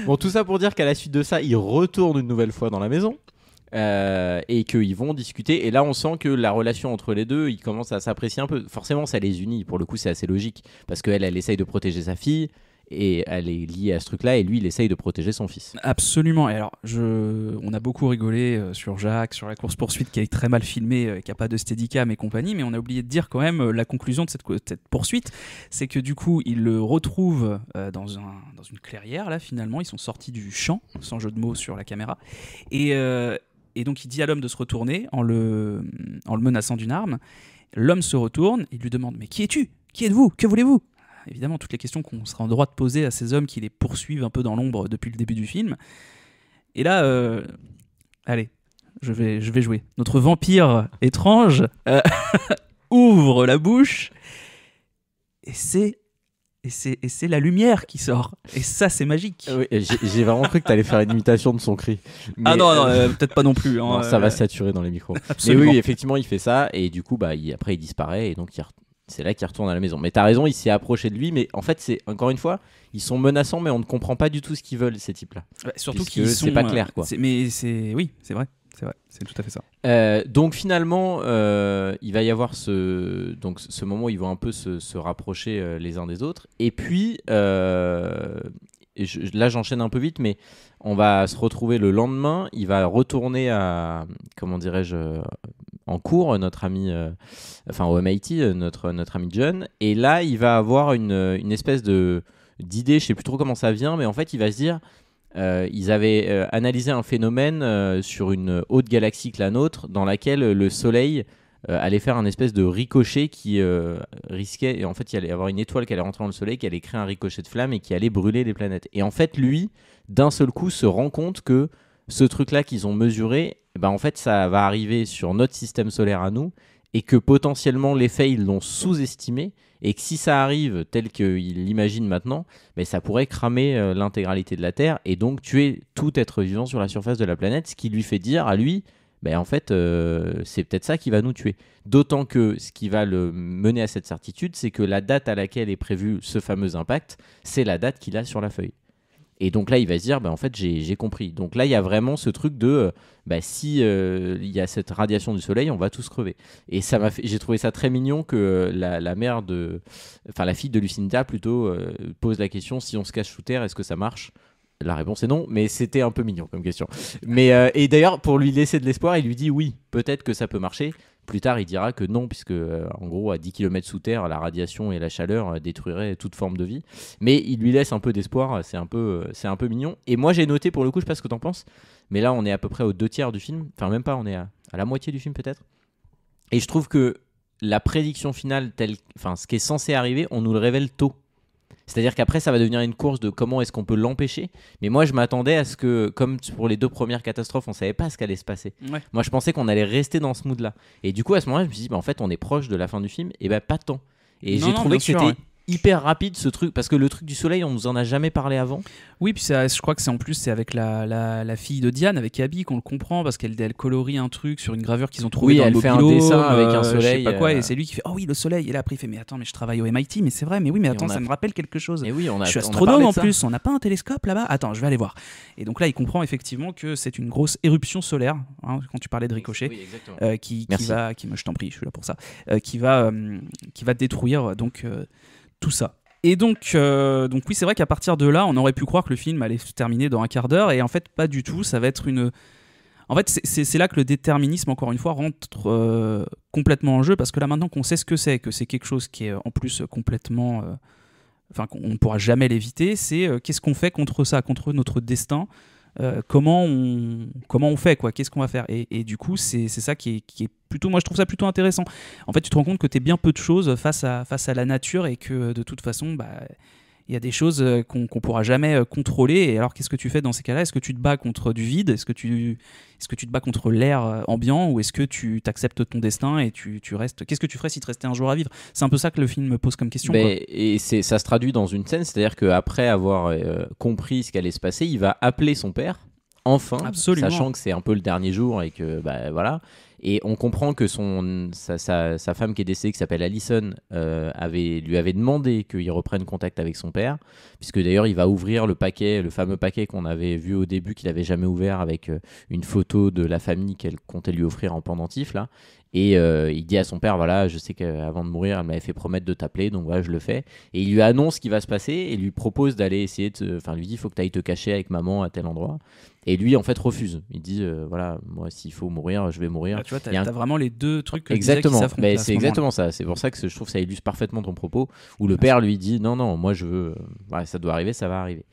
Bon, tout ça pour dire qu'à la suite de ça, il retourne une nouvelle fois dans la maison. Et qu'ils vont discuter, et là on sent que la relation entre les deux, ils commencent à s'apprécier un peu. Forcément ça les unit, pour le coup c'est assez logique, parce qu'elle essaye de protéger sa fille et elle est liée à ce truc là, et lui il essaye de protéger son fils. Absolument. Et alors on a beaucoup rigolé sur Jacques, sur la course poursuite qui est très mal filmée, qui a pas de steadicam et compagnie, mais on a oublié de dire quand même la conclusion de cette poursuite, c'est que du coup il le retrouve dans une clairière, là finalement ils sont sortis du champ, sans jeu de mots sur la caméra, et donc il dit à l'homme de se retourner en le menaçant d'une arme. L'homme se retourne, il lui demande « Mais qui es-tu ? Qui êtes-vous ? Que voulez-vous ?» Évidemment, toutes les questions qu'on sera en droit de poser à ces hommes qui les poursuivent un peu dans l'ombre depuis le début du film. Et là, allez, je vais jouer. Notre vampire étrange ouvre la bouche et c'est la lumière qui sort. Et ça, c'est magique. Oui, j'ai vraiment cru que tu allais faire une imitation de son cri. Mais, non, peut-être pas non plus. Hein, non, ça va saturer dans les micros. Absolument. Mais oui, effectivement, il fait ça. Et du coup, après, il disparaît. Et donc, c'est là qu'il retourne à la maison. Mais t'as raison, il s'est approché de lui. Mais en fait, encore une fois, ils sont menaçants, mais on ne comprend pas du tout ce qu'ils veulent, ces types-là. Ouais, surtout qu'ils sont. C'est pas clair, quoi. Oui, c'est vrai. C'est tout à fait ça. Donc finalement, il va y avoir ce moment où ils vont un peu se rapprocher les uns des autres. Et puis, là j'enchaîne un peu vite, mais on va se retrouver le lendemain. Il va retourner en cours, notre ami, au MIT, notre ami John. Et là, il va avoir une espèce d'idée, je sais plus trop comment ça vient, mais en fait, il va se dire... ils avaient analysé un phénomène sur une autre galaxie que la nôtre, dans laquelle le Soleil allait faire un espèce de ricochet qui risquait, et en fait il allait y avoir une étoile qui allait rentrer dans le soleil, qui allait créer un ricochet de flamme et qui allait brûler les planètes. Et en fait lui, d'un seul coup, se rend compte que ce truc-là qu'ils ont mesuré, en fait ça va arriver sur notre système solaire à nous, et que potentiellement l'effet ils l'ont sous-estimé, et que si ça arrive tel qu'il l'imagine maintenant, ça pourrait cramer l'intégralité de la Terre, et donc tuer tout être vivant sur la surface de la planète, ce qui lui fait dire à lui, en fait c'est peut-être ça qui va nous tuer. D'autant que ce qui va le mener à cette certitude, c'est que la date à laquelle est prévu ce fameux impact, c'est la date qu'il a sur la feuille. Et donc là, il va se dire, en fait, j'ai compris. Donc là, il y a vraiment ce truc de, si il y a cette radiation du soleil, on va tous crever. Et j'ai trouvé ça très mignon que la mère la fille de Lucinda plutôt pose la question, si on se cache sous terre, est-ce que ça marche ? La réponse est non, mais c'était un peu mignon comme question. Et d'ailleurs, pour lui laisser de l'espoir, il lui dit oui, peut-être que ça peut marcher. Plus tard, il dira que non, puisque en gros, à 10 km sous terre, la radiation et la chaleur détruiraient toute forme de vie. Mais il lui laisse un peu d'espoir, c'est un peu mignon. Et moi, j'ai noté, pour le coup, je sais pas ce que t'en penses, mais là, on est à peu près aux 2/3 du film. Enfin, même pas, on est à la moitié du film peut-être. Et je trouve que la prédiction finale, ce qui est censé arriver, on nous le révèle tôt. C'est-à-dire qu'après, ça va devenir une course de comment est-ce qu'on peut l'empêcher. Mais moi, je m'attendais à ce que, comme pour les 2 premières catastrophes, on ne savait pas ce qu'allait se passer. Ouais. Moi, je pensais qu'on allait rester dans ce mood-là. Et du coup, à ce moment-là, je me suis dit, en fait, on est proche de la fin du film. Et pas tant. Et j'ai trouvé que c'était hyper rapide ce truc, parce que le truc du soleil, on nous en a jamais parlé avant. Oui, puis je crois que c'est avec la fille de Diane, avec Abby, qu'on le comprend, parce qu'elle colorie un truc sur une gravure qu'ils ont trouvé dans le mobilo. Oui, elle fait un dessin avec un soleil. Je sais pas quoi, et c'est lui qui fait, oh oui, le soleil. Et là, après, il fait, mais attends, mais je travaille au MIT, mais c'est vrai, mais oui, mais attends, ça me rappelle quelque chose. Et oui, je suis astronome en plus, on n'a pas un télescope là-bas. Attends, je vais aller voir. Et donc là, il comprend effectivement que c'est une grosse éruption solaire, hein, quand tu parlais de ricochet, je t'en prie, je suis là pour ça, qui va détruire donc tout ça. Et donc oui, c'est vrai qu'à partir de là, on aurait pu croire que le film allait se terminer dans un quart d'heure, et en fait, pas du tout. Ça va être En fait, c'est là que le déterminisme, encore une fois, rentre complètement en jeu, parce que là, maintenant qu'on sait ce que c'est quelque chose qui est en plus complètement... qu'on ne pourra jamais l'éviter, c'est qu'est-ce qu'on fait contre ça, contre notre destin, comment on fait, quoi, qu'est-ce qu'on va faire, et du coup, c'est ça qui est plutôt, moi je trouve ça plutôt intéressant. En fait, tu te rends compte que tu es bien peu de choses face à la nature, et que de toute façon, il y a des choses qu'on pourra jamais contrôler. Et alors, qu'est-ce que tu fais dans ces cas-là ? Est-ce que tu te bats contre du vide ? Est-ce que tu te bats contre l'air ambiant ? Ou est-ce que tu t'acceptes ton destin et tu restes ? Qu'est-ce que tu ferais si tu restais un jour à vivre ? C'est un peu ça que le film me pose comme question. Et ça se traduit dans une scène, c'est-à-dire qu'après avoir compris ce qui allait se passer, il va appeler son père, enfin, absolument, sachant que c'est un peu le dernier jour et que voilà. Et on comprend que sa femme qui est décédée, qui s'appelle Allison, lui avait demandé qu'il reprenne contact avec son père, puisque d'ailleurs il va ouvrir le fameux paquet qu'on avait vu au début, qu'il n'avait jamais ouvert, avec une photo de la famille qu'elle comptait lui offrir en pendentif là. Et il dit à son père, voilà, je sais qu'avant de mourir, elle m'avait fait promettre de t'appeler, donc voilà, je le fais. Et il lui annonce ce qui va se passer et lui propose d'aller essayer lui dit, il faut que tu ailles te cacher avec maman à tel endroit. Et lui, en fait, refuse. Il dit, voilà, moi, s'il faut mourir, je vais mourir. Tu vois, t'as vraiment les deux trucs qui s'affrontent. C'est exactement ça. C'est pour ça que je trouve que ça illustre parfaitement ton propos, où le père lui dit, non, moi, je veux, ça doit arriver, ça va arriver.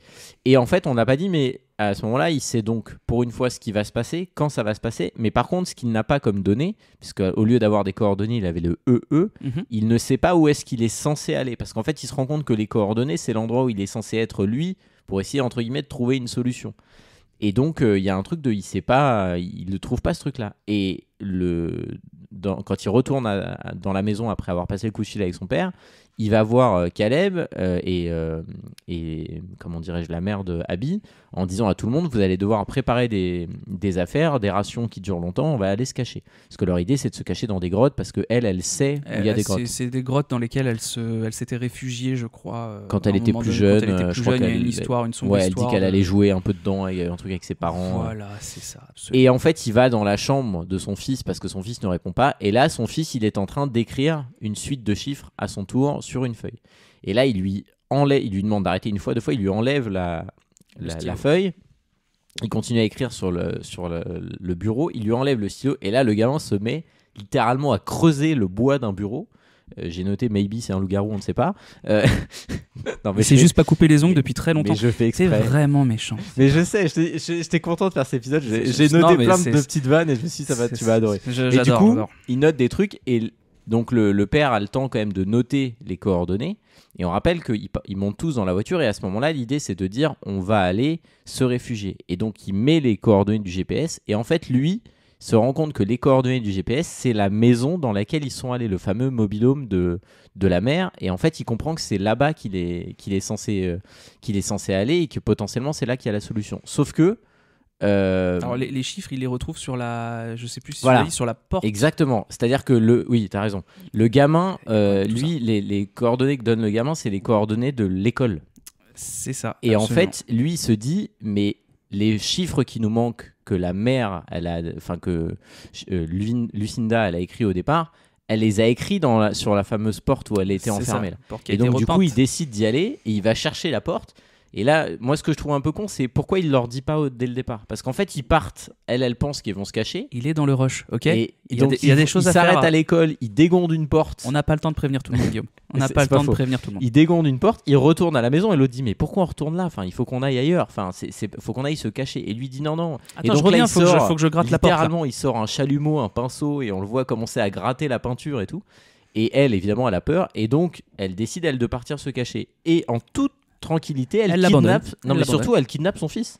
Et en fait, on n'a pas dit, mais à ce moment-là, il sait donc pour une fois ce qui va se passer, quand ça va se passer, mais par contre, ce qu'il n'a pas comme données, puisqu'au lieu d'avoir des coordonnées, il avait le EE, il ne sait pas où est-ce qu'il est censé aller, parce qu'en fait, il se rend compte que les coordonnées, c'est l'endroit où il est censé être lui, pour essayer, entre guillemets, de trouver une solution. Et donc, il y a un truc il sait pas, il ne trouve pas ce truc-là. Et quand il retourne dans la maison après avoir passé le coup de fil avec son père, il va voir Caleb et comment dirais-je, la mère de Abby, en disant à tout le monde, vous allez devoir préparer des affaires, des rations qui durent longtemps, on va aller se cacher. Parce que leur idée, c'est de se cacher dans des grottes, parce qu'elle sait où il y a des grottes. C'est des grottes dans lesquelles elle s'était réfugiée, je crois. Quand elle était plus jeune, je crois qu'il y a une histoire, une sombre histoire. Elle dit qu'elle allait jouer un peu dedans, et un truc avec ses parents. Voilà, c'est ça, absolument. Et en fait, il va dans la chambre de son fils, parce que son fils ne répond pas, et là, son fils, il est en train d'écrire une suite de chiffres à son tour sur une feuille. Et là, il lui demande d'arrêter une fois, deux fois, il lui enlève la feuille. Il continue à écrire sur le bureau, il lui enlève le stylo, et là, le gamin se met littéralement à creuser le bois d'un bureau j'ai noté maybe c'est un loup-garou, on ne sait pas. Non, mais c'est juste pas couper les ongles depuis très longtemps. Mais je fais c'est exprès. vraiment méchant. Mais je sais, j'étais content de faire cet épisode. J'ai noté plein de petites vannes et je me suis dit tu vas adorer. Et du coup, il note des trucs et donc le père a le temps quand même de noter les coordonnées. Et on rappelle qu'ils montent tous dans la voiture et à ce moment-là, l'idée c'est de dire on va aller se réfugier. Et donc il met les coordonnées du GPS et en fait lui se rend compte que les coordonnées du GPS c'est la maison dans laquelle ils sont allés, le fameux mobil-home de la mère. Et en fait il comprend que c'est là-bas qu'il est censé aller et que potentiellement c'est là qu'il y a la solution. Sauf que alors les chiffres il les retrouve sur la, je sais plus si voilà. sur la porte. Exactement, c'est-à-dire que oui t'as raison, le gamin lui les coordonnées que donne le gamin c'est les coordonnées de l'école, c'est ça, et absolument. en fait lui il se dit mais les chiffres qui nous manquent que la mère Lucinda elle a écrit au départ, elle les a écrits sur la fameuse porte où elle était enfermée là. Et donc du coup il décide d'y aller et il va chercher la porte. Et là, moi, ce que je trouve un peu con, c'est pourquoi il leur dit pas dès le départ. Parce qu'en fait, ils partent. Elle pense qu'ils vont se cacher. Il est dans le rush, ok. Et il y a des choses à faire. Il s'arrête à l'école, il dégonde une porte. On n'a pas le temps de prévenir tout le monde, Guillaume. On n'a pas le temps de prévenir tout le monde. Il dégonde une porte, il retourne à la maison et l'autre dit mais pourquoi on retourne là ? Enfin, il faut qu'on aille ailleurs. Enfin, faut qu'on aille se cacher. Et lui dit non. Attends, et donc je reviens. Faut que je gratte la porte. Littéralement, il sort un chalumeau, un pinceau et on le voit commencer à gratter la peinture et tout. Et elle, évidemment, elle a peur et donc elle décide elle de partir se cacher. Et en toute tranquillité, elle kidnappe. Non, mais surtout, elle kidnappe son fils.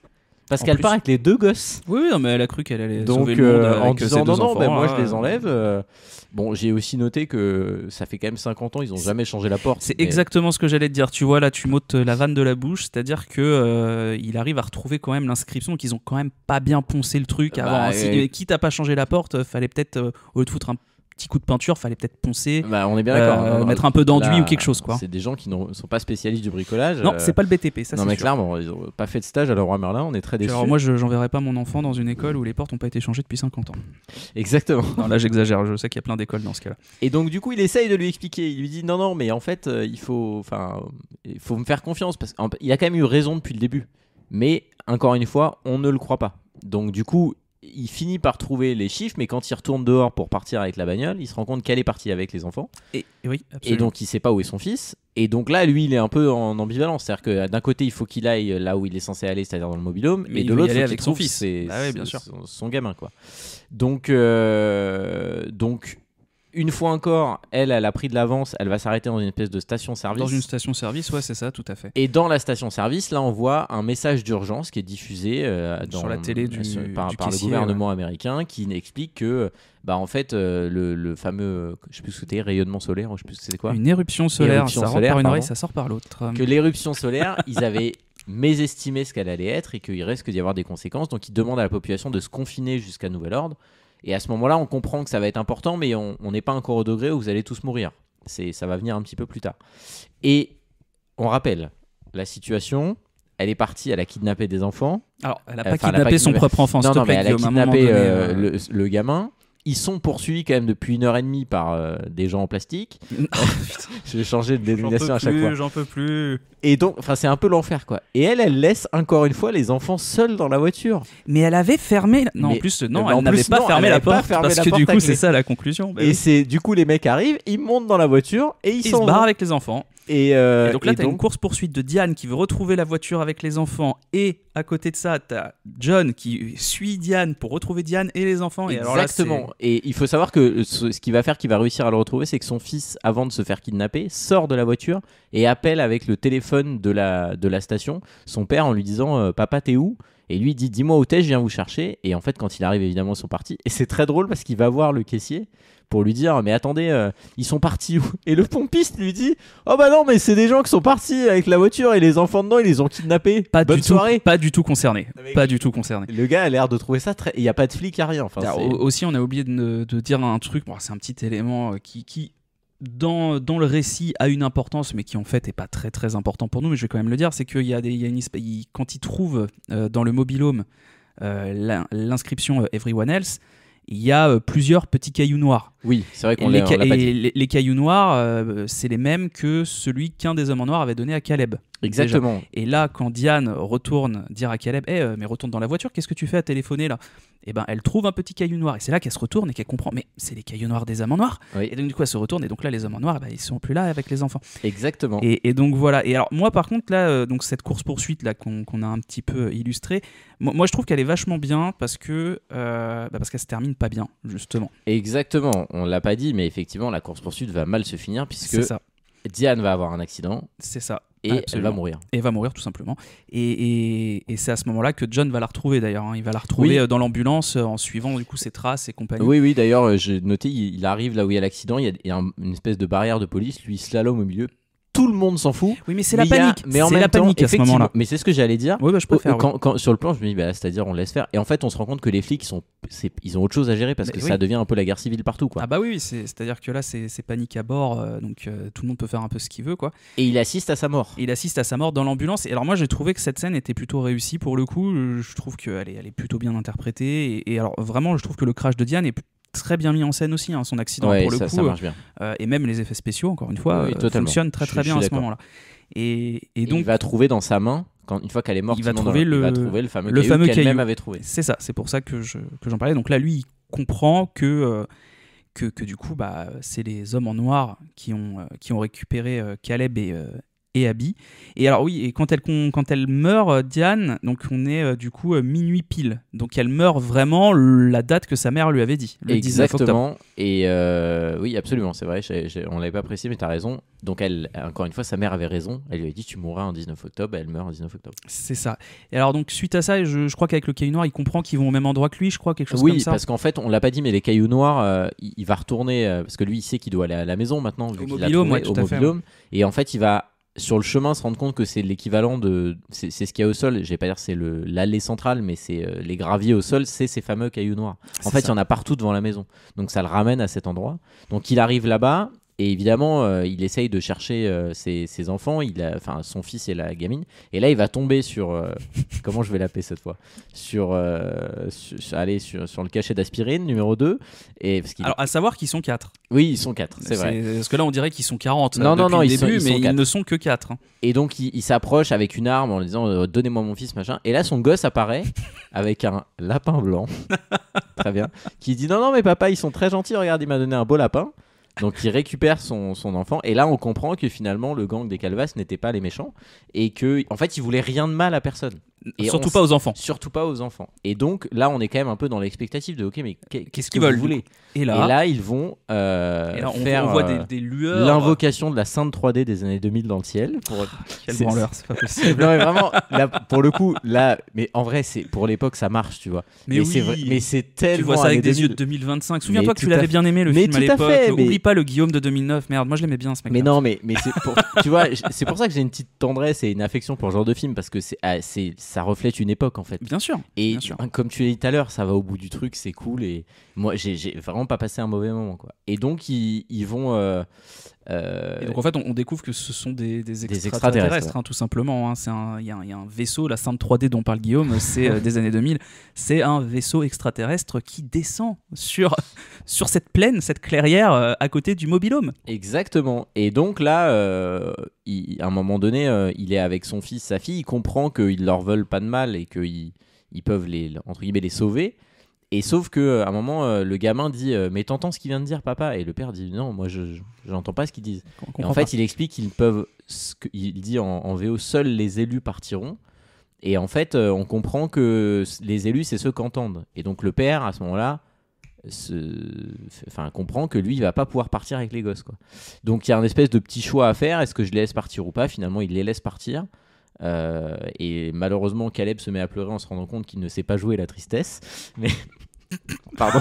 Parce qu'elle part avec les deux gosses. Oui, non, mais elle a cru qu'elle allait donc, sauver le monde en disant non, enfants, moi je les enlève. Bon, j'ai aussi noté que ça fait quand même 50 ans, ils n'ont jamais changé la porte. C'est exactement ce que j'allais te dire. Tu vois, là, tu m'ôtes la vanne de la bouche. C'est-à-dire que il arrive à retrouver quand même l'inscription. Donc, ils ont quand même pas bien poncé le truc avant. Quitte à pas changer la porte, fallait peut-être, au lieu de foutre un petit coup de peinture, fallait peut-être poncer. On est bien d'accord. Mettre un peu d'enduit ou quelque chose, quoi. C'est des gens qui ne sont pas spécialistes du bricolage. Non, c'est pas le BTP, ça. Non, mais clairement, ils n'ont pas fait de stage à Leroy Merlin, on est très déçus. Alors moi, j'enverrai pas mon enfant dans une école où les portes n'ont pas été changées depuis 50 ans. Exactement. Non, là, j'exagère. Je sais qu'il y a plein d'écoles dans ce cas-là. Et donc, du coup, il essaye de lui expliquer. Il lui dit non, mais en fait, il faut me faire confiance parce qu'il a quand même eu raison depuis le début. Mais encore une fois, on ne le croit pas. Donc, du coup, il finit par trouver les chiffres, mais quand il retourne dehors pour partir avec la bagnole, il se rend compte qu'elle est partie avec les enfants. Oui, absolument. Et donc il sait pas où est son fils. Et donc là, lui, il est un peu en ambivalence. C'est-à-dire que d'un côté, il faut qu'il aille là où il est censé aller, c'est-à-dire dans le mobil-home, mais de l'autre, il faut qu'il trouve son gamin, quoi. Donc une fois encore, elle a pris de l'avance, elle va s'arrêter dans une espèce de station-service. Dans une station-service, ouais, c'est ça, tout à fait. Et dans la station-service, là, on voit un message d'urgence qui est diffusé sur la télé par le gouvernement américain qui explique que, en fait, le fameux, je sais plus ce que c'était, rayonnement solaire, je sais plus ce que c'était quoi. Une éruption solaire, ça rentre par une oreille, ça sort par l'autre. Que l'éruption solaire, ils avaient mésestimé ce qu'elle allait être et qu'il risque d'y avoir des conséquences. Donc, ils demandent à la population de se confiner jusqu'à nouvel ordre. Et à ce moment-là, on comprend que ça va être important, mais on n'est pas encore au degré où vous allez tous mourir. Ça va venir un petit peu plus tard. Et on rappelle, la situation, elle est partie, elle a kidnappé des enfants. Alors, elle n'a pas kidnappé son propre enfant, s'il te plaît, mais elle a kidnappé donné, le gamin. Ils sont poursuivis quand même depuis 1h30 par des gens en plastique. Je vais changer de dénomination à chaque fois. J'en peux plus. Et donc, c'est un peu l'enfer, quoi. Et elle laisse encore une fois les enfants seuls dans la voiture. Mais elle avait fermé. Non, en plus, elle n'avait pas fermé la porte. Parce que du coup, c'est ça la conclusion. Et c'est du coup, les mecs arrivent, ils montent dans la voiture et ils se barrent avec les enfants. Et donc là, t'as une course-poursuite de Diane qui veut retrouver la voiture avec les enfants. Et à côté de ça, t'as John qui suit Diane pour retrouver Diane et les enfants. Et exactement. Alors là, et il faut savoir que ce qu'il va réussir à le retrouver, c'est que son fils, avant de se faire kidnapper, sort de la voiture et appelle avec le téléphone de la station son père en lui disant papa, t'es où ? Et lui dit dis-moi où t'es, je viens vous chercher. Et en fait, quand il arrive, évidemment, ils sont partis. Et c'est très drôle parce qu'il va voir le caissier pour lui dire mais attendez, ils sont partis où ? Et le pompiste lui dit oh bah non, mais c'est des gens qui sont partis avec la voiture et les enfants dedans, ils les ont kidnappés. Bonne soirée. Pas du tout concerné. Pas du tout concerné. Le gars a l'air de trouver ça très. Il n'y a pas de flic, à rien. Enfin, aussi, on a oublié de dire un truc. Bon, c'est un petit élément qui dans le récit a une importance, mais qui en fait est pas très très important pour nous. Mais je vais quand même le dire, c'est qu'il y a quand ils trouvent dans le mobil-home l'inscription Everyone Else, il y a plusieurs petits cailloux noirs. Oui, c'est vrai Et qu'on l'a pas dit. les cailloux noirs, c'est les mêmes que celui qu'un des hommes en noir avait donné à Caleb. Exactement. Déjà. Et là, quand Diane retourne dire à Caleb, mais retourne dans la voiture, qu'est-ce que tu fais à téléphoner là ? Et ben, elle trouve un petit caillou noir. Et c'est là qu'elle se retourne et qu'elle comprend, mais c'est les cailloux noirs des hommes en noir. Oui. Et donc, du coup, elle se retourne. Et donc là, les hommes en noir, ils sont plus là avec les enfants. Exactement. Et donc voilà. Et alors, moi, par contre, là, donc cette course-poursuite là qu'on a un petit peu illustrée, moi, je trouve qu'elle est vachement bien parce qu'elle se termine pas bien, justement. Exactement. On l'a pas dit, mais effectivement, la course-poursuite va mal se finir puisque C'est ça. Diane va avoir un accident. C'est ça. Et elle Absolument. va mourir. Et va mourir tout simplement. Et c'est à ce moment-là que John va la retrouver d'ailleurs. Il va la retrouver dans l'ambulance en suivant du coup ses traces et compagnie. Oui, d'ailleurs, j'ai noté, il arrive là où il y a l'accident, il y a une espèce de barrière de police, lui il slalom au milieu. Tout le monde s'en fout. Oui, mais c'est la panique. Mais en c'est même la panique temps, à ce moment-là. Mais c'est ce que j'allais dire. Oui, je préfère. Quand, sur le plan, je me dis, c'est-à-dire on laisse faire. Et en fait, on se rend compte que les flics, ils ont autre chose à gérer parce que ça devient un peu la guerre civile partout, quoi. Ah bah oui, c'est-à-dire que là, c'est panique à bord, donc tout le monde peut faire un peu ce qu'il veut, quoi. Et il assiste à sa mort. Il assiste à sa mort dans l'ambulance. Et alors moi, j'ai trouvé que cette scène était plutôt réussie pour le coup. Je trouve qu'elle est plutôt bien interprétée. Et alors vraiment, je trouve que le crash de Diane est très bien mis en scène aussi, son accident pour le coup. Ça marche bien. Et même les effets spéciaux, encore une fois, fonctionnent très bien à ce moment-là. Et donc, il va trouver dans sa main, une fois qu'elle est morte, il va trouver le fameux caillou qu'elle-même avait trouvé. C'est ça, c'est pour ça que j'en parlais. Donc là, lui, il comprend que du coup, c'est les hommes en noir qui ont récupéré Caleb et Abby. Et alors oui, et quand elle meurt, Diane, donc on est du coup minuit pile. Donc elle meurt vraiment la date que sa mère lui avait dit, le 19 octobre. Et oui, absolument, c'est vrai, on l'avait pas précisé, mais tu as raison. Donc elle, encore une fois, sa mère avait raison. Elle lui a dit tu mourras en 19 octobre, elle meurt en 19 octobre. C'est ça. Et alors donc suite à ça, je crois qu'avec le caillou noir, il comprend qu'ils vont au même endroit que lui, je crois, quelque chose comme ça. Oui, parce qu'en fait, on l'a pas dit, mais les cailloux noirs, il va retourner, parce que lui, il sait qu'il doit aller à la maison maintenant, vu qu'il a trouvé au mobil-home. Et en fait, il va sur le chemin se rendre compte que c'est l'équivalent de c'est ce qu'il y a au sol, je vais pas dire c'est l'allée centrale, mais c'est les graviers au sol, c'est ces fameux cailloux noirs. En fait, il y en a partout devant la maison, donc ça le ramène à cet endroit. Donc il arrive là-bas et évidemment il essaye de chercher ses enfants, son fils et la gamine, et là il va tomber sur comment je vais l'appeler cette fois, sur le cachet d'aspirine numéro 2. Alors à savoir qu'ils sont 4. Oui, ils sont 4, c'est vrai. Parce que là on dirait qu'ils sont 40 non, depuis le début, mais ils ne sont que 4. Et donc il s'approche avec une arme en disant donnez-moi mon fils, machin. Et là son gosse apparaît avec un lapin blanc, très bien, qui dit non mais papa, ils sont très gentils, regarde, il m'a donné un beau lapin. Donc il récupère son enfant, et là on comprend que finalement le gang des Calvas n'était pas les méchants, et que en fait ils voulaient rien de mal à personne. Et surtout pas aux enfants. Surtout pas aux enfants. Et donc là on est quand même un peu dans l'expectative de ok, mais qu'est-ce qu'ils que veulent vous voulez. Et là ils vont faire on voit des lueurs, l'invocation de la sainte 3D des années 2000 dans le ciel. Quel branleur, c'est pas possible. Non mais vraiment, là, pour le coup, là, mais en vrai, pour l'époque ça marche, tu vois. Mais oui, c'est vrai, mais c'est tellement. Tu vois ça avec des yeux de 2025. Souviens-toi que tu l'avais bien aimé le film à l'époque. Oublie pas le Guillaume de 2009. Merde, moi je l'aimais bien ce mec. Mais non, mais tu vois, c'est pour ça que j'ai une petite tendresse et une affection pour ce genre de film, parce que ça reflète une époque en fait. Bien sûr. Et bien sûr. Comme tu l'as dit tout à l'heure, ça va au bout du truc, c'est cool, et moi j'ai vraiment pas passé un mauvais moment, quoi. Et donc ils vont. Et donc en fait on découvre que ce sont des extraterrestres, tout simplement. Il y a un vaisseau, la Sainte 3D dont parle Guillaume, c'est des années 2000. C'est un vaisseau extraterrestre qui descend sur cette plaine, cette clairière à côté du mobil-home. Exactement. Et donc là, à un moment donné, il est avec son fils, sa fille, il comprend qu'ils leur veulent pas de mal et qu'ils peuvent entre guillemets les sauver. Et sauf qu'à un moment, le gamin dit mais t'entends ce qu'il vient de dire, papa? Et le père dit non, moi je n'entends pas ce qu'ils disent. Et en fait, il explique qu'ils peuvent, il dit en VO, seuls les élus partiront. Et en fait, on comprend que les élus, c'est ceux qu'entendent. Et donc le père, à ce moment-là, comprend que lui, il va pas pouvoir partir avec les gosses, quoi. Donc il y a un espèce de petit choix à faire. Est-ce que je les laisse partir ou pas? Finalement, il les laisse partir. Et malheureusement, Caleb se met à pleurer en se rendant compte qu'il ne sait pas jouer la tristesse. Mais pardon.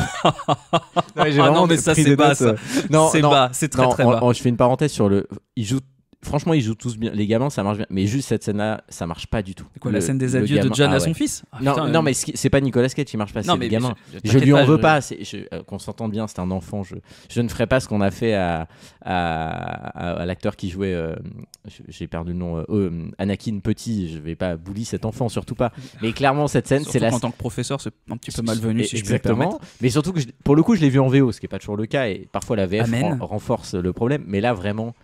Non mais ça c'est bas, ça. Non, c'est bas, c'est très très bas. Je fais une parenthèse sur le. Il joue franchement, ils jouent tous bien. Les gamins, ça marche bien. Mais juste cette scène-là, ça marche pas du tout. C'est quoi, la scène des adieux de John à son fils? Non, mais c'est pas Nicolas Cage qui marche pas, c'est le gamin. Je lui en veux pas. Qu'on s'entende bien, c'est un enfant. Je ne ferai pas ce qu'on a fait à l'acteur qui jouait. J'ai perdu le nom. Anakin petit. Je vais pas bully cet enfant, surtout pas. Mais clairement, cette scène, c'est en tant que professeur, c'est un petit peu malvenu, si je peux me permettre. Mais surtout que pour le coup, je l'ai vu en VO, ce qui est pas toujours le cas, et parfois la VF renforce le problème. Mais là, vraiment,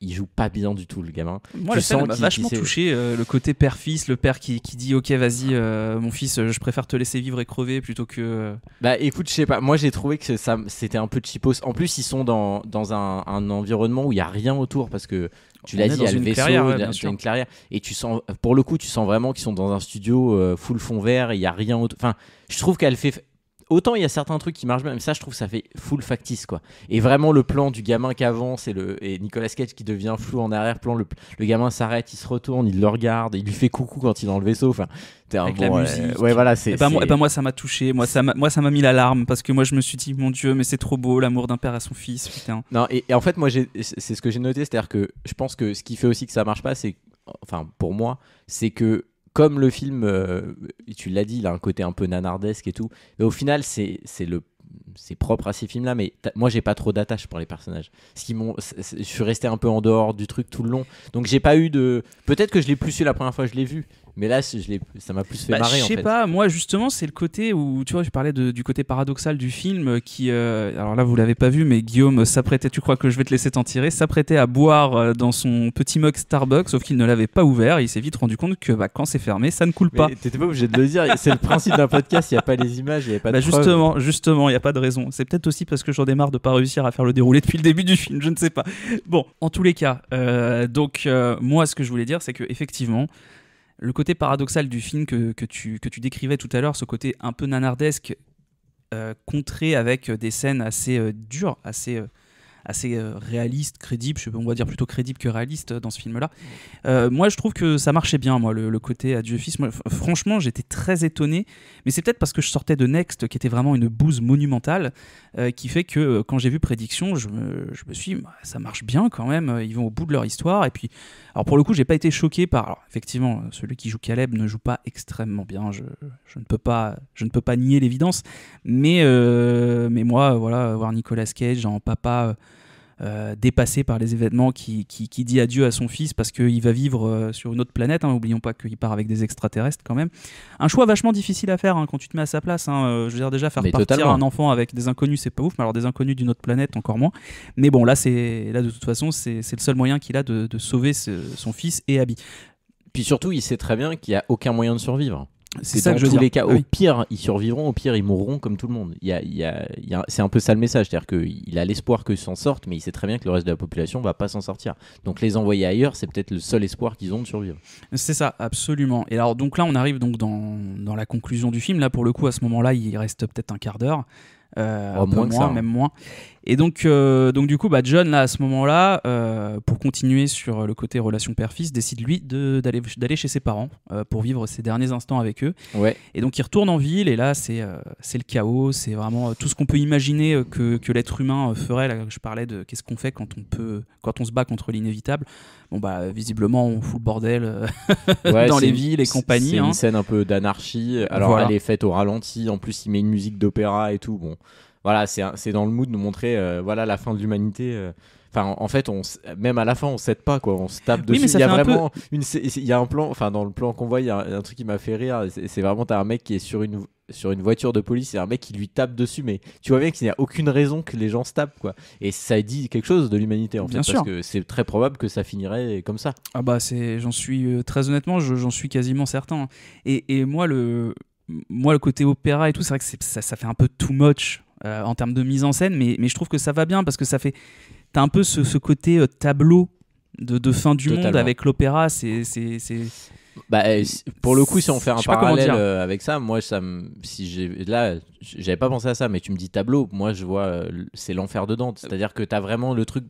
il joue pas bien du tout, le gamin. Moi, la scène m'a vachement touché, le côté père-fils, le père qui dit ok, vas-y, mon fils, je préfère te laisser vivre et crever plutôt que. Bah écoute, je sais pas, moi j'ai trouvé que c'était un peu cheapos. En plus, ils sont dans un environnement où il y a rien autour, parce que tu l'as dit, il y a le vaisseau, il y a une clairière, et tu sens, pour le coup, tu sens vraiment qu'ils sont dans un studio full fond vert, il y a rien autour. Enfin, je trouve qu'elle fait. Autant il y a certains trucs qui marchent bien, mais ça je trouve que ça fait full factice quoi. Et vraiment le plan du gamin qui avance et Nicolas Cage qui devient flou en arrière-plan, le gamin s'arrête, il se retourne, il le regarde, il lui fait coucou quand il est dans le vaisseau. Enfin, avec la musique. Ouais, voilà, moi ça m'a touché, moi ça m'a mis l'alarme, parce que moi je me suis dit mon Dieu, mais c'est trop beau l'amour d'un père à son fils, putain. Non, et en fait moi c'est ce que j'ai noté, c'est-à-dire que je pense que ce qui fait aussi que ça marche pas, c'est, enfin pour moi, c'est que comme le film, tu l'as dit, il a un côté un peu nanardesque et tout, mais au final c'est propre à ces films-là, mais moi j'ai pas trop d'attache pour les personnages. Je suis resté un peu en dehors du truc tout le long, donc j'ai pas eu de. Peut-être que je l'ai plus su la première fois que je l'ai vu, mais là ça m'a plus fait marrer en fait. Je sais pas, moi justement c'est le côté où tu vois, je parlais du côté paradoxal du film qui, alors là vous l'avez pas vu, mais Guillaume s'apprêtait, tu crois que je vais te laisser t'en tirer, s'apprêtait à boire dans son petit mug Starbucks, sauf qu'il ne l'avait pas ouvert, et il s'est vite rendu compte que quand c'est fermé ça ne coule pas. Mais t'étais pas obligé de le dire, c'est le principe d'un podcast, il n'y a pas les images, il n'y a pas de preuves. Justement, il n'y a pas de raison. C'est peut-être aussi parce que j'en ai marre de pas réussir à faire le déroulé depuis le début du film, je ne sais pas. Bon, en tous les cas, moi ce que je voulais dire, c'est que effectivement, le côté paradoxal du film que tu décrivais tout à l'heure, ce côté un peu nanardesque, contré avec des scènes assez dures, assez réaliste, crédible, on va dire plutôt crédible que réaliste dans ce film-là. Moi, je trouve que ça marchait bien, moi, le côté adieu fils. Moi, franchement, j'étais très étonné, mais c'est peut-être parce que je sortais de Next, qui était vraiment une bouse monumentale, qui fait que quand j'ai vu Prédiction, je me suis dit, ça marche bien quand même, ils vont au bout de leur histoire. Et puis, alors pour le coup, j'ai pas été choqué par. Alors, effectivement, celui qui joue Caleb ne joue pas extrêmement bien, je ne peux pas nier l'évidence, mais moi, voilà, voir Nicolas Cage en papa. Dépassé par les événements, qui dit adieu à son fils parce qu'il va vivre sur une autre planète, hein. Oublions pas qu'il part avec des extraterrestres quand même. Un choix vachement difficile à faire quand tu te mets à sa place, hein. Je veux dire, déjà faire partir totalement. Un enfant avec des inconnus, c'est pas ouf, mais alors des inconnus d'une autre planète encore moins. Mais bon, là de toute façon c'est le seul moyen qu'il a de sauver son fils et Abby. Puis surtout il sait très bien qu'il n'y a aucun moyen de survivre. C'est ça que je veux dire. Dans tous les cas, oui. Au pire, ils survivront, au pire, ils mourront comme tout le monde. C'est un peu ça le message, c'est-à-dire qu'il a l'espoir qu'ils s'en sortent, mais il sait très bien que le reste de la population va pas s'en sortir. Donc les envoyer ailleurs, c'est peut-être le seul espoir qu'ils ont de survivre. C'est ça, absolument. Et alors donc là, on arrive donc dans la conclusion du film. Là, pour le coup, à ce moment-là, il reste peut-être un quart d'heure. Même moins. Et donc du coup, John, là, à ce moment-là, pour continuer sur le côté relation père-fils, décide lui d'aller chez ses parents pour vivre ses derniers instants avec eux. Ouais. Et donc il retourne en ville, et là c'est le chaos, c'est vraiment tout ce qu'on peut imaginer que l'être humain ferait. Là, je parlais de qu'est-ce qu'on fait quand on se bat contre l'inévitable. Bon visiblement on fout le bordel dans les villes et compagnie. C'est une scène un peu d'anarchie. Alors voilà. Elle est faite au ralenti. En plus il met une musique d'opéra et tout. Bon, voilà, c'est dans le mood de nous montrer voilà la fin de l'humanité. Enfin, en fait, même à la fin, on s'aide pas, quoi. On se tape dessus. Oui, mais ça il y a fait vraiment il y a un plan. Enfin, dans le plan qu'on voit, il y a un truc qui m'a fait rire. C'est vraiment, t'as un mec qui est sur une voiture de police et un mec qui lui tape dessus, mais tu vois bien qu'il n'y a aucune raison que les gens se tapent, quoi. Et ça dit quelque chose de l'humanité, en fait, parce que c'est très probable que ça finirait comme ça. Ah j'en suis très honnêtement, j'en suis quasiment certain. Et moi le côté opéra et tout, c'est vrai que ça fait un peu too much en termes de mise en scène, mais je trouve que ça va bien parce que ça fait. T'as un peu ce côté tableau de fin du monde avec l'opéra, pour le coup, si on fait un parallèle avec ça, moi, j'avais pas pensé à ça, mais tu me dis tableau, moi je vois, c'est l'enfer de Dante, c'est-à-dire que t'as vraiment le truc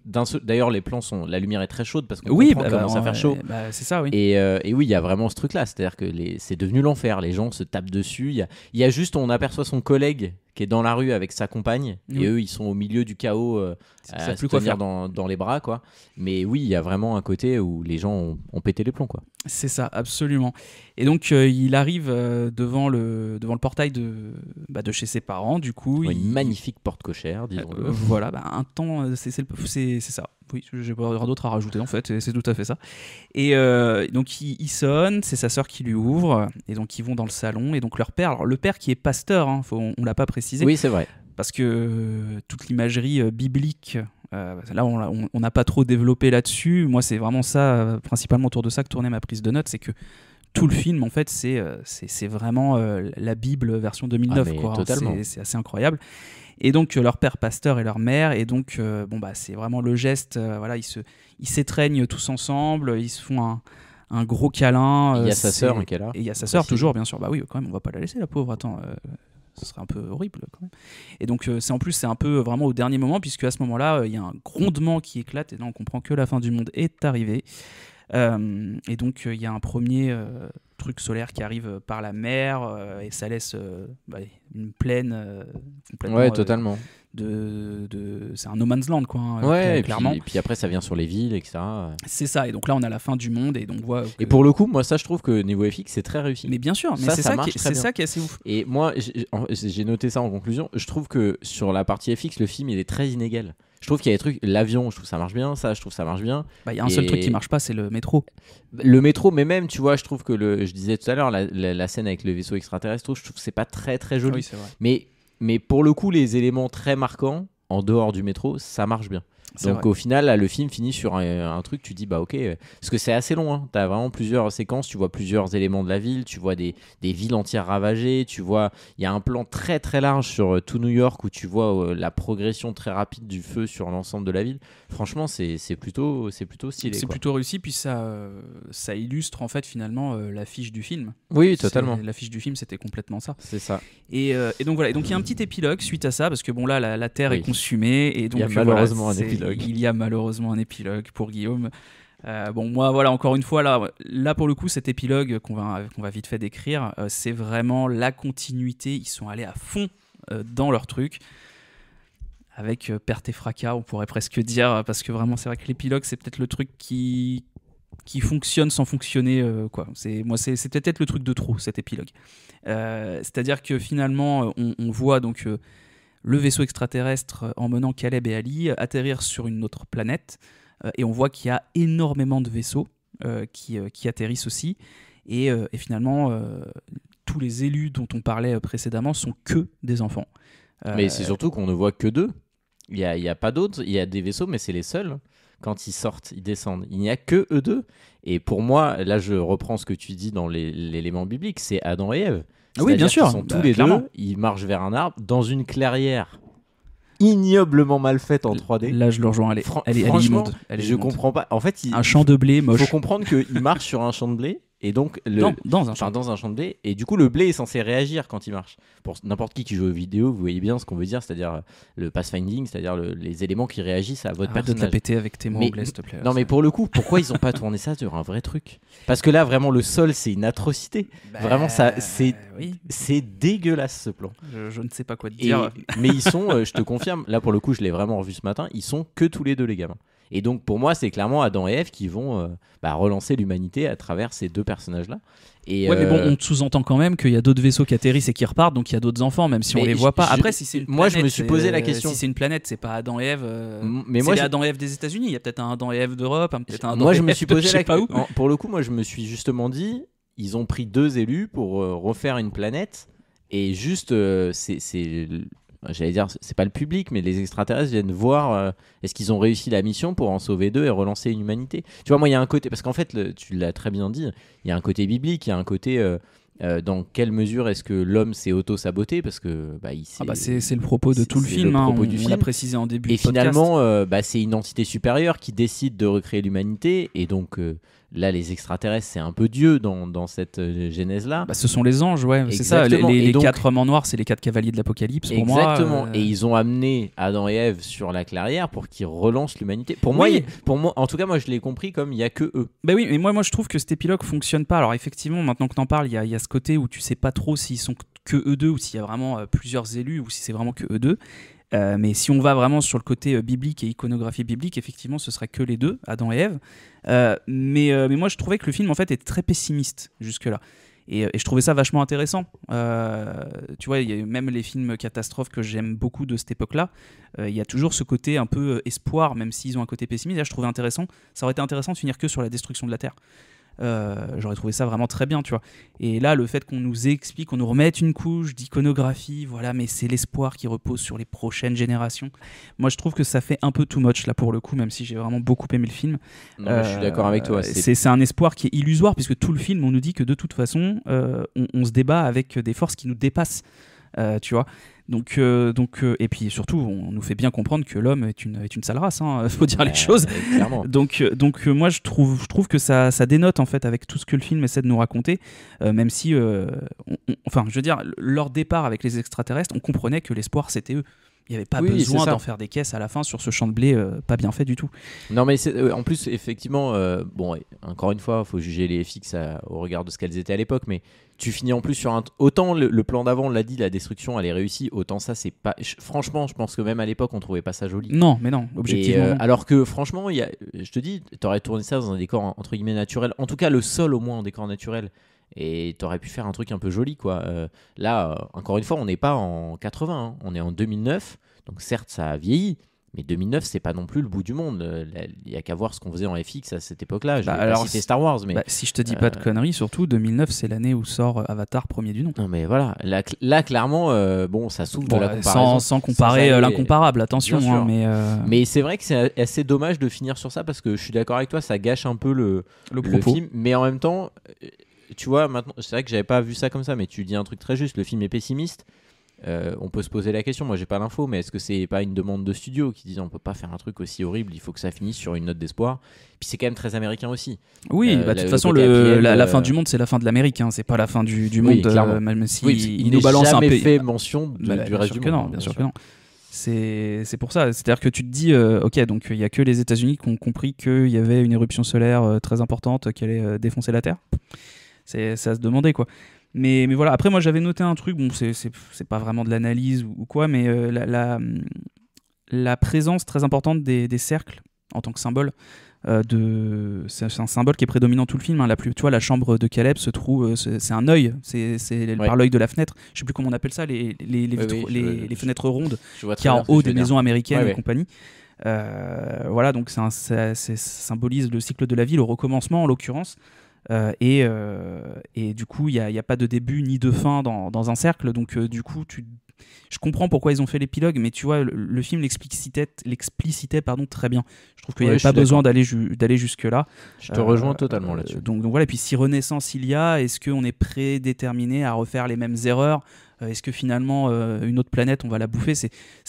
d'ailleurs les plans la lumière est très chaude parce qu'on comprend commence à faire chaud. C'est ça, oui. Et oui, il y a vraiment ce truc-là, c'est-à-dire que c'est devenu l'enfer, les gens se tapent dessus. Il y a juste, on aperçoit son collègue qui est dans la rue avec sa compagne, Oui. et eux ils sont au milieu du chaos à se plus quoi tenir faire. dans les bras, quoi. Mais oui, il y a vraiment un côté où les gens ont pété les plombs, quoi. C'est ça, absolument. Et donc il arrive devant le portail de chez ses parents, du coup. Ouais, une magnifique porte cochère, disons-le. Voilà, un temps, c'est ça. Oui, j'ai pas rien d'autre à rajouter en fait, et c'est tout à fait ça. Et donc il sonne, c'est sa sœur qui lui ouvre, et donc ils vont dans le salon, et donc leur père, alors le père qui est pasteur, hein, on l'a pas précisé, Oui, c'est vrai. parce que toute l'imagerie biblique, là on n'a pas trop développé là-dessus. Moi c'est vraiment ça, principalement autour de ça que tournait ma prise de notes, c'est que tout le film en fait c'est vraiment la Bible version 2009, Ah, mais quoi. totalement. C'est assez incroyable. Et donc leur père pasteur et leur mère, et donc c'est vraiment le geste, voilà, ils s'étreignent tous ensemble, ils se font un gros câlin. Il y a sa sœur qui est là. Et il y a sa sœur Aussi. toujours, bien sûr. Bah oui, quand même, on va pas la laisser, la pauvre. Attends, ce serait un peu horrible quand même. Et donc c'est un peu vraiment au dernier moment, puisque à ce moment-là, il y a un grondement qui éclate, et là on comprend que la fin du monde est arrivée. Et donc il y a un premier truc solaire qui arrive par la mer, et ça laisse une plaine complètement. Ouais, totalement. C'est un no man's land, quoi, hein, Ouais, clairement. et puis après ça vient sur les villes, etc. C'est ça, et donc là on a la fin du monde, et donc on voit. Et pour le coup, moi ça je trouve que niveau FX c'est très réussi. Mais bien sûr, mais Ça, c'est ça ça, marche très bien. ça qui est assez ouf. Et moi j'ai noté ça en conclusion, je trouve que sur la partie FX le film il est très inégal. Je trouve qu'il y a des trucs, l'avion je trouve ça marche bien, ça je trouve ça marche bien. Il y a un seul truc qui marche pas, c'est le métro. Le métro, mais même tu vois, je trouve que je disais tout à l'heure la scène avec le vaisseau extraterrestre, je trouve que c'est pas très très joli. Oui, c'est vrai. Mais pour le coup, les éléments très marquants, en dehors du métro, ça marche bien. C'est Donc vrai. au final, là, le film finit sur un truc, tu dis bah ok, parce que c'est assez long, hein. T'as vraiment plusieurs séquences, tu vois plusieurs éléments de la ville, tu vois des villes entières ravagées, tu vois, il y a un plan très très large sur tout New York où tu vois la progression très rapide du feu sur l'ensemble de la ville. Franchement, c'est plutôt stylé. C'est quoi. plutôt réussi, puis ça illustre en fait finalement l'affiche du film. Oui, totalement. L'affiche du film, c'était complètement ça. C'est ça. Et donc voilà, et donc il y a un petit épilogue suite à ça, parce que bon là la Terre Oui. est consumée, et donc Il y a malheureusement un c'est- épilogue. Il y a malheureusement un épilogue pour Guillaume. Bon moi voilà, encore une fois là pour le coup cet épilogue qu'on va vite fait décrire, c'est vraiment la continuité. Ils sont allés à fond dans leur truc, avec perte et fracas, on pourrait presque dire, parce que vraiment c'est vrai que l'épilogue c'est peut-être le truc qui fonctionne sans fonctionner, quoi. C'est peut-être le truc de trop, cet épilogue. C'est-à-dire que finalement on voit donc le vaisseau extraterrestre emmenant Caleb et Ali atterrir sur une autre planète, et on voit qu'il y a énormément de vaisseaux qui atterrissent aussi, et finalement tous les élus dont on parlait précédemment sont que des enfants. Mais c'est surtout qu'on ne voit que deux. Il y a pas d'autres. Il y a des vaisseaux, mais c'est les seuls. Quand ils sortent, ils descendent. Il n'y a que eux deux. Et pour moi, là, je reprends ce que tu dis dans l'élément biblique, c'est Adam et Ève. Ah oui, bien C'est-à-dire sûr. qu'ils sont tous les clairement. deux. Ils marchent vers un arbre dans une clairière ignoblement mal faite en 3D. Là, je le rejoins. Elle est Franchement, immonde. Elle est je immonde. comprends pas. En fait, Un champ de blé il faut moche. comprendre qu'ils marchent sur un champ de blé. Et donc, Dans un champ. dans un champ de blé, et du coup le blé est censé réagir quand il marche. Pour n'importe qui joue aux vidéos, vous voyez bien ce qu'on veut dire, c'est-à-dire le pathfinding, c'est-à-dire les éléments qui réagissent à votre Arrête de te la personnage. péter avec tes mots Mais- anglais, s'il te plaît. Non mais pour le coup, pourquoi ils ont pas tourné ça sur un vrai truc? Parce que là vraiment le sol c'est une atrocité. Vraiment, ça, Oui, C'est dégueulasse ce plan. je ne sais pas quoi te Et- dire. mais ils sont, je te confirme, là pour le coup je l'ai vraiment revu ce matin, ils sont que tous les deux les gamins. Et donc pour moi c'est clairement Adam et Ève qui vont relancer l'humanité à travers ces deux personnages là. Et, Ouais, mais bon, on sous-entend quand même qu'il y a d'autres vaisseaux qui atterrissent et qui repartent, donc il y a d'autres enfants, même si on Mais les voit pas. je- Après, si c'est une moi, je planète, me suis posé la question. Si c'est une planète, c'est pas Adam et Ève. mais C'est moi les je- Adam et Ève des États-Unis. Il y a peut-être un Adam et Ève d'Europe, peut-être un Adam moi et je me Ève suis de posé je sais la pas où. pour le coup moi je me suis justement dit ils ont pris deux élus pour refaire une planète et juste j'allais dire c'est pas le public mais les extraterrestres viennent voir est-ce qu'ils ont réussi la mission pour en sauver deux et relancer une humanité. Tu vois moi il y a un côté parce qu'en fait tu l'as très bien dit, il y a un côté biblique, il y a un côté dans quelle mesure est-ce que l'homme s'est auto-saboté parce que C'est le propos de tout le c'est film. le hein, propos on du l'a film. précisé en début Et de podcast. finalement, c'est une entité supérieure qui décide de recréer l'humanité. Et donc, là, les extraterrestres, c'est un peu Dieu dans cette genèse-là. Ce sont les anges, ouais, c'est ça. Exactement. Et Les donc- 4 hommes en noir, c'est les 4 cavaliers de l'Apocalypse. Pour Exactement. moi, Et ils ont amené Adam et Ève sur la clairière pour qu'ils relancent l'humanité. Pour Oui. moi, en tout cas, moi, je l'ai compris comme il n'y a que eux. Bah oui, mais moi je trouve que cet épilogue fonctionne pas. Alors effectivement, maintenant que t'en parles, il y a ce côté où tu sais pas trop s'ils sont que eux deux ou s'il y a vraiment plusieurs élus ou si c'est vraiment que eux deux. Mais si on va vraiment sur le côté biblique et iconographie biblique, effectivement, ce serait que les deux, Adam et Ève. Mais moi, je trouvais que le film, en fait, est très pessimiste jusque-là. Et je trouvais ça vachement intéressant. Tu vois, il y a même les films catastrophes que j'aime beaucoup de cette époque-là. Il y a toujours ce côté un peu espoir, même s'ils ont un côté pessimiste. Là, je trouvais intéressant. Ça aurait été intéressant de finir que sur la destruction de la Terre. J'aurais trouvé ça vraiment très bien, tu vois. Et là, le fait qu'on nous explique, qu'on nous remette une couche d'iconographie, voilà, mais c'est l'espoir qui repose sur les prochaines générations. Moi, je trouve que ça fait un peu too much là pour le coup, même si j'ai vraiment beaucoup aimé le film. Non, je suis d'accord avec toi. C'est un espoir qui est illusoire, puisque tout le film, on nous dit que de toute façon, on se débat avec des forces qui nous dépassent. Tu vois, donc et puis surtout on nous fait bien comprendre que l'homme est une sale race, faut dire les choses. Donc moi je trouve que ça dénote en fait avec tout ce que le film essaie de nous raconter, même si enfin je veux dire, leur départ avec les extraterrestres, on comprenait que l'espoir c'était eux. Il n'y avait pas besoin d'en faire des caisses à la fin sur ce champ de blé pas bien fait du tout. Non, mais en plus, effectivement, bon, encore une fois, il faut juger les FX au regard de ce qu'elles étaient à l'époque, mais tu finis en plus sur autant le plan d'avant, on l'a dit, la destruction, elle est réussie, autant ça, c'est pas. Franchement, je pense que même à l'époque, on trouvait pas ça joli. Non, mais non, objectivement. Non. Alors que, franchement, je te dis, t'aurais tourné ça dans un décor entre guillemets naturel, en tout cas, le sol au moins en décor naturel. Et t'aurais pu faire un truc un peu joli, quoi. Là, encore une fois, on n'est pas en 80, on est en 2009. Donc certes, ça a vieilli, mais 2009, c'est pas non plus le bout du monde. Il y a qu'à voir ce qu'on faisait en FX à cette époque-là. Je vais pas citer Star Wars, mais si je te dis pas de conneries, surtout 2009, c'est l'année où sort Avatar premier du nom. Non, mais voilà, là clairement, bon, ça souffre de la comparaison. Sans comparer l'incomparable, attention. Mais c'est vrai que c'est assez dommage de finir sur ça parce que je suis d'accord avec toi, ça gâche un peu le film, mais en même temps. Tu vois, maintenant, c'est vrai que j'avais pas vu ça comme ça, mais tu dis un truc très juste, le film est pessimiste. On peut se poser la question, moi j'ai pas l'info, mais est-ce que c'est pas une demande de studio qui disent on peut pas faire un truc aussi horrible, il faut que ça finisse sur une note d'espoir. Puis c'est quand même très américain aussi. Oui, de toute façon la fin du monde c'est la fin de l'Amérique, c'est pas la fin du monde, même si il nous balance un peu. Il fait mention du reste du monde. Bien sûr que non. C'est pour ça, c'est-à-dire que tu te dis ok, donc il y a que les États-Unis qui ont compris qu'il y avait une éruption solaire très importante qui allait défoncer la Terre. C'est à se demander, quoi. Mais voilà, après moi j'avais noté un truc, bon c'est pas vraiment de l'analyse ou quoi, mais la présence très importante des cercles en tant que symbole, c'est un symbole qui est prédominant tout le film, tu vois, la chambre de Caleb se trouve, c'est un œil, c'est par l'œil de la fenêtre, je sais plus comment on appelle ça, les fenêtres rondes qu'il y a en haut des maisons américaines et compagnie. Voilà, donc ça symbolise le cycle de la vie, le recommencement en l'occurrence. Et du coup il n'y a pas de début ni de fin dans un cercle, donc du coup je comprends pourquoi ils ont fait l'épilogue, mais tu vois le film l'explicitait très bien. Je trouve qu'il n'y avait pas besoin d'aller jusque là. Je te rejoins totalement là-dessus. Donc voilà, et puis si renaissance il y a, est-ce qu'on est prédéterminé à refaire les mêmes erreurs? Est-ce que finalement une autre planète on va la bouffer?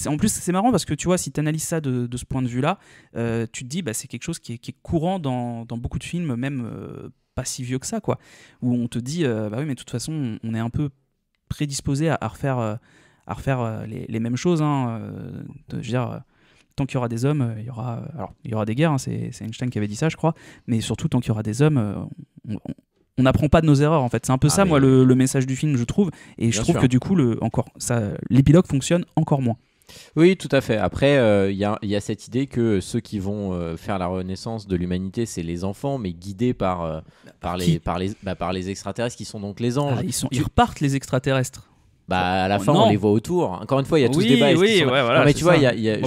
En plus c'est marrant parce que tu vois, si tu analyses ça de ce point de vue là, tu te dis c'est quelque chose qui est courant dans beaucoup de films, même pas si vieux que ça, quoi, où on te dit oui, mais de toute façon on est un peu prédisposé à refaire les mêmes choses, je veux dire, tant qu'il y aura des hommes, il y aura des guerres, c'est Einstein qui avait dit ça, je crois, mais surtout tant qu'il y aura des hommes, on n'apprend pas de nos erreurs, en fait. C'est un peu moi le message du film, je trouve, et je trouve que du coup l'épilogue fonctionne encore moins. Oui, tout à fait. Après, il y a cette idée que ceux qui vont faire la renaissance de l'humanité, c'est les enfants, mais guidés par les extraterrestres qui sont donc les anges. Ils repartent, les extraterrestres. À la fin, on les voit autour. Encore une fois, il y a tout ce débat. Voilà, non, mais tu vois,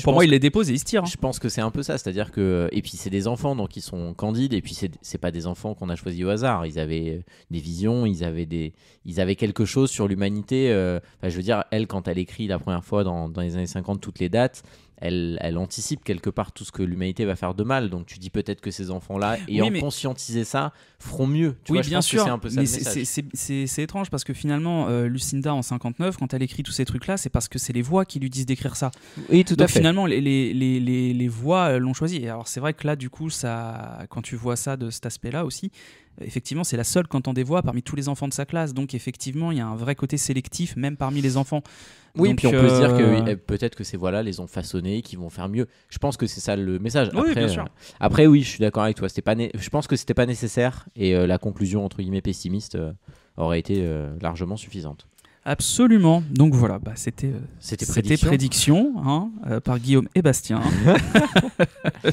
pour moi, ils les déposent et ils se tirent. Je pense que c'est un peu ça. C'est-à-dire que. Et puis, c'est des enfants, donc ils sont candides. Et puis, c'est pas des enfants qu'on a choisis au hasard. Ils avaient des visions, ils avaient quelque chose sur l'humanité. Je veux dire, elle, quand elle écrit la première fois dans les années 50 toutes les dates, elle anticipe quelque part tout ce que l'humanité va faire de mal. Donc tu dis peut-être que ces enfants-là, ayant conscientisé ça, feront mieux. Tu vois, bien sûr. que c'est un peu ça, mais le message. c'est étrange parce que finalement, Lucinda en 59, quand elle écrit tous ces trucs-là, c'est parce que c'est les voix qui lui disent d'écrire ça. Oui, tout à fait. Finalement, les voix l'ont choisi. Et alors c'est vrai que là, du coup, quand tu vois ça de cet aspect-là aussi, effectivement, c'est la seule qui entend des voix parmi tous les enfants de sa classe. Donc effectivement, il y a un vrai côté sélectif, même parmi les enfants. Oui, donc, puis on peut se dire que peut-être que ces voix-là les ont façonnés, qui vont faire mieux. Je pense que c'est ça le message. Après, oui, bien sûr. Après, oui, je suis d'accord avec toi. Je pense que c'était pas nécessaire et la conclusion entre guillemets pessimiste aurait été largement suffisante. Absolument. Donc voilà, c'était Prédiction. Prédiction par Guillaume et Bastien.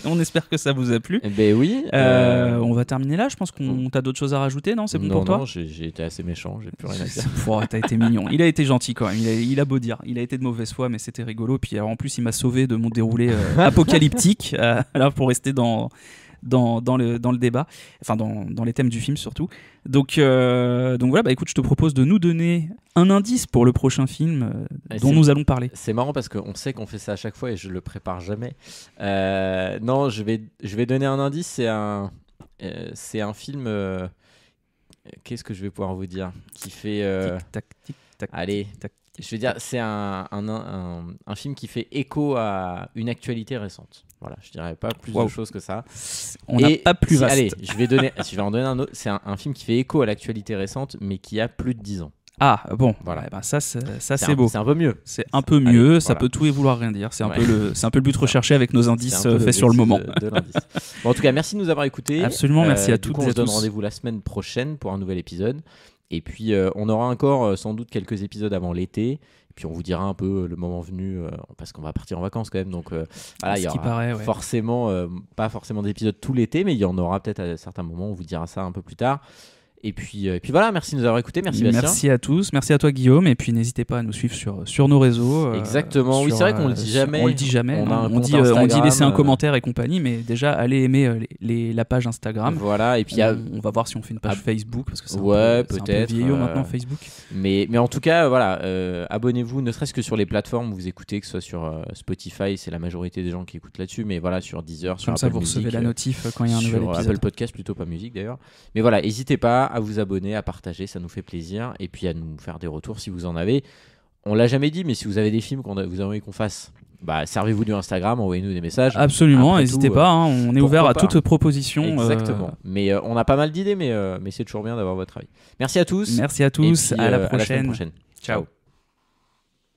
On espère que ça vous a plu. Ben oui. On va terminer là. Je pense qu'on t'a d'autres choses à rajouter, non? C'est bon pour toi? Non, j'ai été assez méchant, j'ai plus rien à dire. T'as été mignon. Il a été gentil quand même. Il a beau dire. Il a été de mauvaise foi, mais c'était rigolo. Puis alors, en plus, il m'a sauvé de mon déroulé apocalyptique. Là, pour rester dans le débat, enfin dans les thèmes du film surtout. Donc voilà, écoute, je te propose de nous donner un indice pour le prochain film dont nous allons parler. C'est marrant parce qu'on sait qu'on fait ça à chaque fois et je le prépare jamais. Non, je vais donner un indice. C'est un film. Qu'est-ce que je vais pouvoir vous dire qui fait. Tic tac tic tac. Allez. Tac. Je vais dire, c'est un film qui fait écho à une actualité récente. Voilà, je dirais pas plus de choses que ça. On n'a pas plus vaste. Allez, je vais en donner un autre. C'est un film qui fait écho à l'actualité récente, mais qui a plus de 10 ans. Ah bon, voilà. Ça c'est beau. C'est un peu mieux. C'est un peu mieux. Allez, ça peut tout et vouloir rien dire. C'est un peu le but recherché avec nos indices faits sur le moment. De l'indice. Bon, en tout cas, merci de nous avoir écoutés. Absolument, merci à toutes et à tous. On se donne rendez-vous la semaine prochaine pour un nouvel épisode. Et puis, on aura encore sans doute quelques épisodes avant l'été. Et puis, on vous dira un peu le moment venu, parce qu'on va partir en vacances quand même. Donc, voilà, il y aura forcément, pas forcément d'épisodes tout l'été, mais il y en aura peut-être à certains moments. On vous dira ça un peu plus tard. Et puis voilà, merci de nous avoir écoutés. Merci Bastien. Merci à tous. Merci à toi Guillaume. Et puis n'hésitez pas à nous suivre sur nos réseaux. Exactement. Oui, c'est vrai qu'on le dit jamais. On le dit jamais. On dit laisser un commentaire et compagnie, mais déjà allez aimer la page Instagram. Voilà. Et puis on va voir si on fait une page Facebook parce que c'est peut-être un peu vieillot maintenant Facebook. Mais en tout cas voilà, abonnez-vous ne serait-ce que sur les plateformes où vous écoutez, que ce soit sur Spotify, c'est la majorité des gens qui écoutent là-dessus, mais voilà, sur Deezer, sur comme Apple ça vous Music, recevez la notif quand il y a un nouvel épisode. Apple Podcast plutôt, pas musique d'ailleurs. Mais voilà, n'hésitez pas à vous abonner, à partager, ça nous fait plaisir, et puis à nous faire des retours si vous en avez. On l'a jamais dit, mais si vous avez des films que vous avez qu'on fasse, servez-vous du Instagram, envoyez-nous des messages. Absolument, n'hésitez pas, on est ouvert à toute proposition. Exactement. Mais on a pas mal d'idées, mais c'est toujours bien d'avoir votre avis. Merci à tous. Merci à tous. Et puis, à la semaine prochaine. prochaine. Ciao.